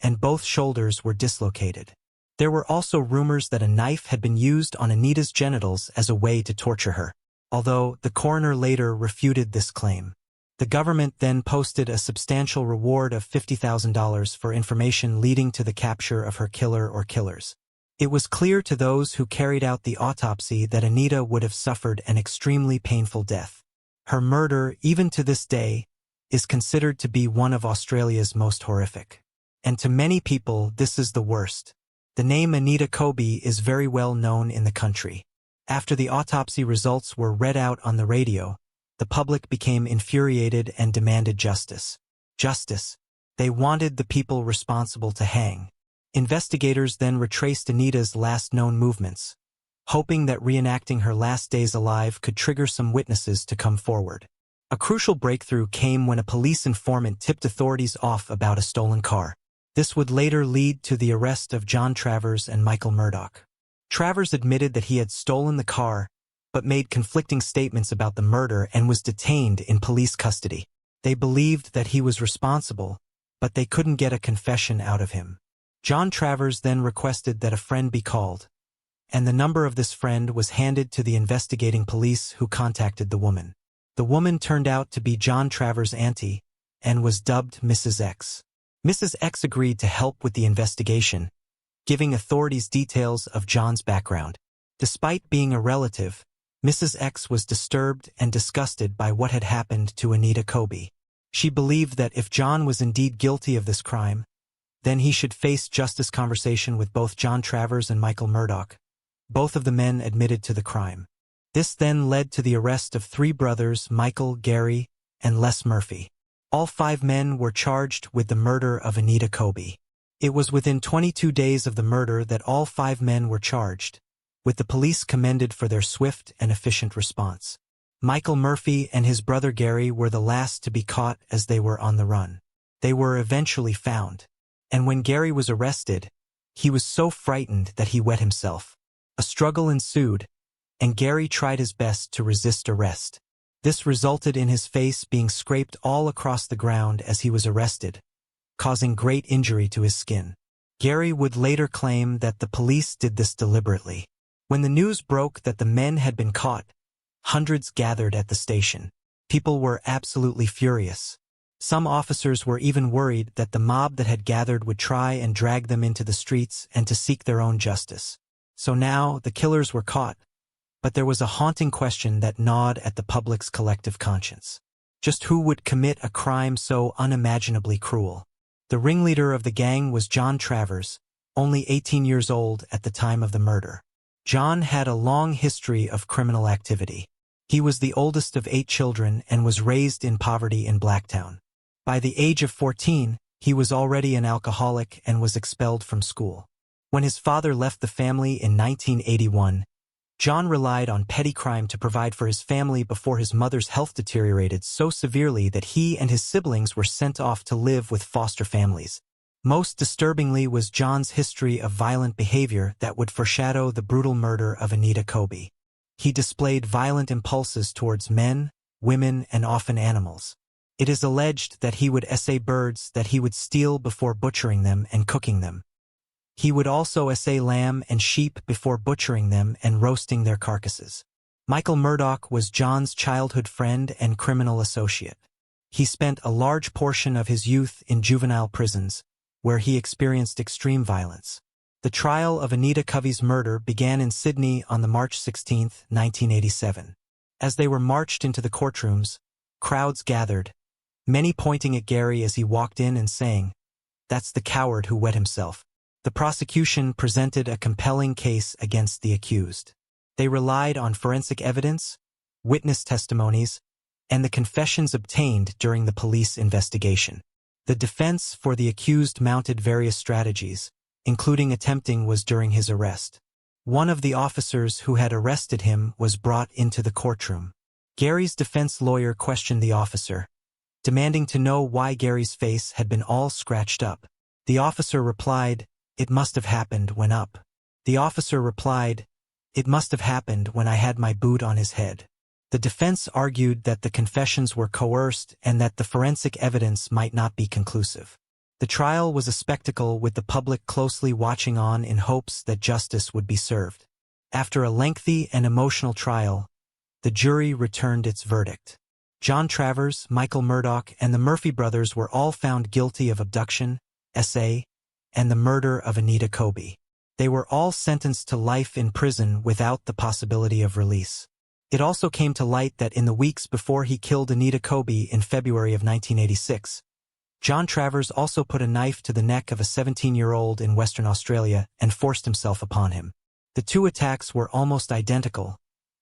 and both shoulders were dislocated. There were also rumors that a knife had been used on Anita's genitals as a way to torture her, although the coroner later refuted this claim. The government then posted a substantial reward of $50,000 for information leading to the capture of her killer or killers. It was clear to those who carried out the autopsy that Anita would have suffered an extremely painful death. Her murder, even to this day, is considered to be one of Australia's most horrific. And to many people, this is the worst. The name Anita Cobby is very well known in the country. After the autopsy results were read out on the radio, the public became infuriated and demanded justice. Justice. They wanted the people responsible to hang. Investigators then retraced Anita's last known movements, hoping that reenacting her last days alive could trigger some witnesses to come forward. A crucial breakthrough came when a police informant tipped authorities off about a stolen car. This would later lead to the arrest of John Travers and Michael Murdoch. Travers admitted that he had stolen the car, but made conflicting statements about the murder and was detained in police custody. They believed that he was responsible, but they couldn't get a confession out of him. John Travers then requested that a friend be called, and the number of this friend was handed to the investigating police who contacted the woman. The woman turned out to be John Travers' auntie and was dubbed Mrs. X. Mrs. X agreed to help with the investigation, giving authorities details of John's background. Despite being a relative, Mrs. X was disturbed and disgusted by what had happened to Anita Cobby. She believed that if John was indeed guilty of this crime, then he should face justice. Conversation with both John Travers and Michael Murdoch. Both of the men admitted to the crime. This then led to the arrest of 3 brothers, Michael, Gary, and Les Murphy. All 5 men were charged with the murder of Anita Cobby. It was within 22 days of the murder that all 5 men were charged, with the police commended for their swift and efficient response. Michael Murphy and his brother Gary were the last to be caught as they were on the run. They were eventually found, and when Gary was arrested, he was so frightened that he wet himself. A struggle ensued, and Gary tried his best to resist arrest. This resulted in his face being scraped all across the ground as he was arrested, causing great injury to his skin. Gary would later claim that the police did this deliberately. When the news broke that the men had been caught, hundreds gathered at the station. People were absolutely furious. Some officers were even worried that the mob that had gathered would try and drag them into the streets and to seek their own justice. So now the killers were caught, but there was a haunting question that gnawed at the public's collective conscience. Just who would commit a crime so unimaginably cruel? The ringleader of the gang was John Travers, only 18 years old at the time of the murder. John had a long history of criminal activity. He was the oldest of 8 children and was raised in poverty in Blacktown. By the age of 14, he was already an alcoholic and was expelled from school. When his father left the family in 1981, John relied on petty crime to provide for his family before his mother's health deteriorated so severely that he and his siblings were sent off to live with foster families. Most disturbingly was John's history of violent behavior that would foreshadow the brutal murder of Anita Cobby. He displayed violent impulses towards men, women, and often animals. It is alleged that he would essay birds that he would steal before butchering them and cooking them. He would also essay lamb and sheep before butchering them and roasting their carcasses. Michael Murdoch was John's childhood friend and criminal associate. He spent a large portion of his youth in juvenile prisons, where he experienced extreme violence. The trial of Anita Cobby's murder began in Sydney on March 16, 1987. As they were marched into the courtrooms, crowds gathered, many pointing at Gary as he walked in and saying, "That's the coward who wet himself." The prosecution presented a compelling case against the accused. They relied on forensic evidence, witness testimonies, and the confessions obtained during the police investigation. The defense for the accused mounted various strategies, including attempting was during his arrest. One of the officers who had arrested him was brought into the courtroom. Gary's defense lawyer questioned the officer, demanding to know why Gary's face had been all scratched up. The officer replied, "It must have happened when up." The officer replied, "It must have happened when I had my boot on his head." The defense argued that the confessions were coerced and that the forensic evidence might not be conclusive. The trial was a spectacle with the public closely watching on in hopes that justice would be served. After a lengthy and emotional trial, the jury returned its verdict. John Travers, Michael Murdoch, and the Murphy brothers were all found guilty of abduction, SA, and the murder of Anita Cobby. They were all sentenced to life in prison without the possibility of release. It also came to light that in the weeks before he killed Anita Cobby in February of 1986, John Travers also put a knife to the neck of a 17-year-old in Western Australia and forced himself upon him. The two attacks were almost identical,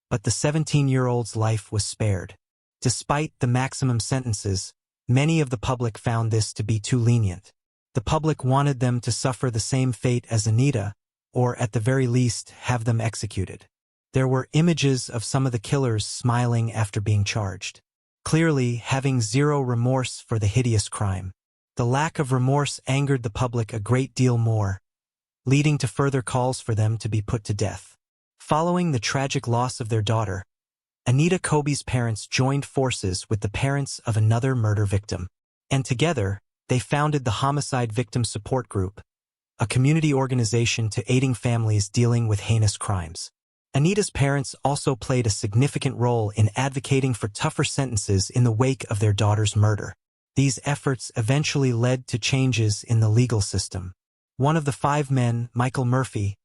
but the 17-year-old's life was spared. Despite the maximum sentences, many of the public found this to be too lenient. The public wanted them to suffer the same fate as Anita, or at the very least, have them executed. There were images of some of the killers smiling after being charged, clearly having zero remorse for the hideous crime. The lack of remorse angered the public a great deal more, leading to further calls for them to be put to death. Following the tragic loss of their daughter, Anita Cobby's parents joined forces with the parents of another murder victim, and together, they founded the Homicide Victim Support Group, a community organization to aiding families dealing with heinous crimes. Anita's parents also played a significant role in advocating for tougher sentences in the wake of their daughter's murder. These efforts eventually led to changes in the legal system. One of the 5 men, Michael Murphy,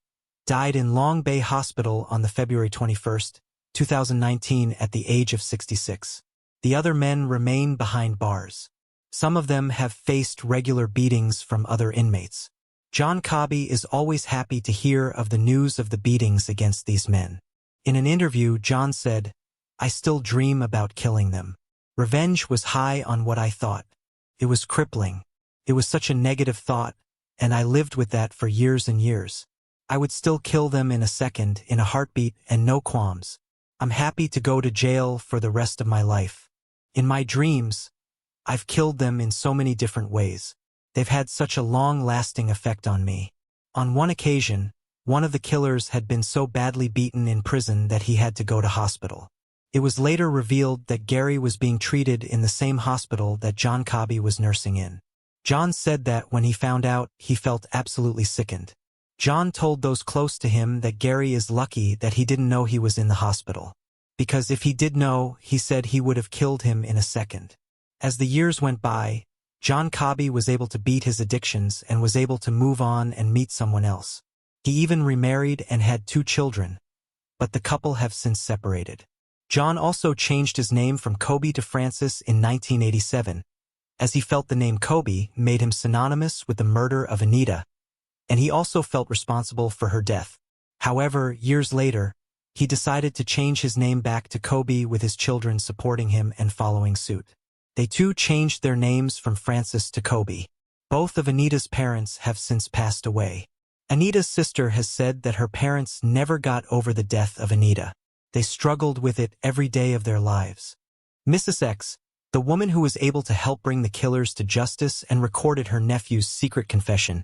died in Long Bay Hospital on February 21, 2019 at the age of 66. The other men remain behind bars. Some of them have faced regular beatings from other inmates. John Cobby is always happy to hear of the news of the beatings against these men. In an interview, John said, "I still dream about killing them. Revenge was high on what I thought. It was crippling. It was such a negative thought, and I lived with that for years and years. I would still kill them in a second, in a heartbeat, and no qualms. I'm happy to go to jail for the rest of my life. In my dreams, I've killed them in so many different ways. They've had such a long-lasting effect on me." On one occasion, one of the killers had been so badly beaten in prison that he had to go to hospital. It was later revealed that Gary was being treated in the same hospital that John Cobby was nursing in. John said that when he found out, he felt absolutely sickened. John told those close to him that Gary is lucky that he didn't know he was in the hospital. Because if he did know, he said he would have killed him in a second. As the years went by, John Cobby was able to beat his addictions and was able to move on and meet someone else. He even remarried and had 2 children, but the couple have since separated. John also changed his name from Cobby to Francis in 1987, as he felt the name Cobby made him synonymous with the murder of Anita, and he also felt responsible for her death. However, years later, he decided to change his name back to Cobby with his children supporting him and following suit. They too changed their names from Francis to Cobby. Both of Anita's parents have since passed away. Anita's sister has said that her parents never got over the death of Anita. They struggled with it every day of their lives. Mrs. X, The woman who was able to help bring the killers to justice and recorded her nephew's secret confession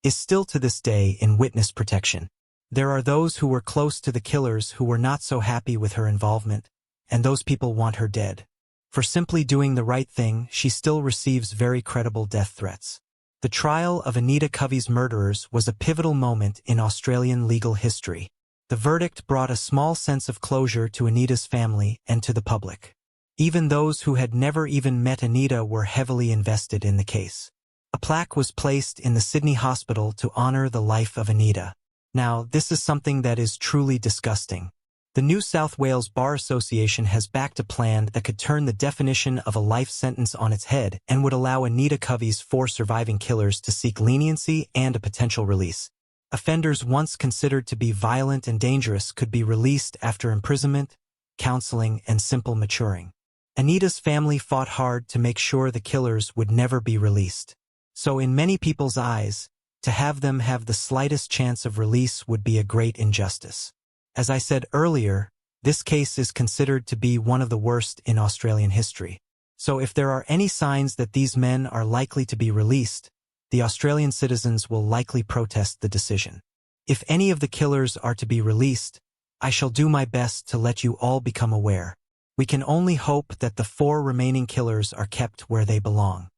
is still to this day in witness protection. There are those who were close to the killers who were not so happy with her involvement, and those people want her dead. For simply doing the right thing, she still receives very credible death threats. The trial of Anita Covey's murderers was a pivotal moment in Australian legal history. The verdict brought a small sense of closure to Anita's family and to the public. Even those who had never even met Anita were heavily invested in the case. A plaque was placed in the Sydney hospital to honor the life of Anita. Now, this is something that is truly disgusting. The New South Wales Bar Association has backed a plan that could turn the definition of a life sentence on its head and would allow Anita Covey's 4 surviving killers to seek leniency and a potential release. Offenders once considered to be violent and dangerous could be released after imprisonment, counseling, and simple maturing. Anita's family fought hard to make sure the killers would never be released. So in many people's eyes, to have them have the slightest chance of release would be a great injustice. As I said earlier, this case is considered to be one of the worst in Australian history. So if there are any signs that these men are likely to be released, the Australian citizens will likely protest the decision. If any of the killers are to be released, I shall do my best to let you all become aware. We can only hope that the 4 remaining killers are kept where they belong.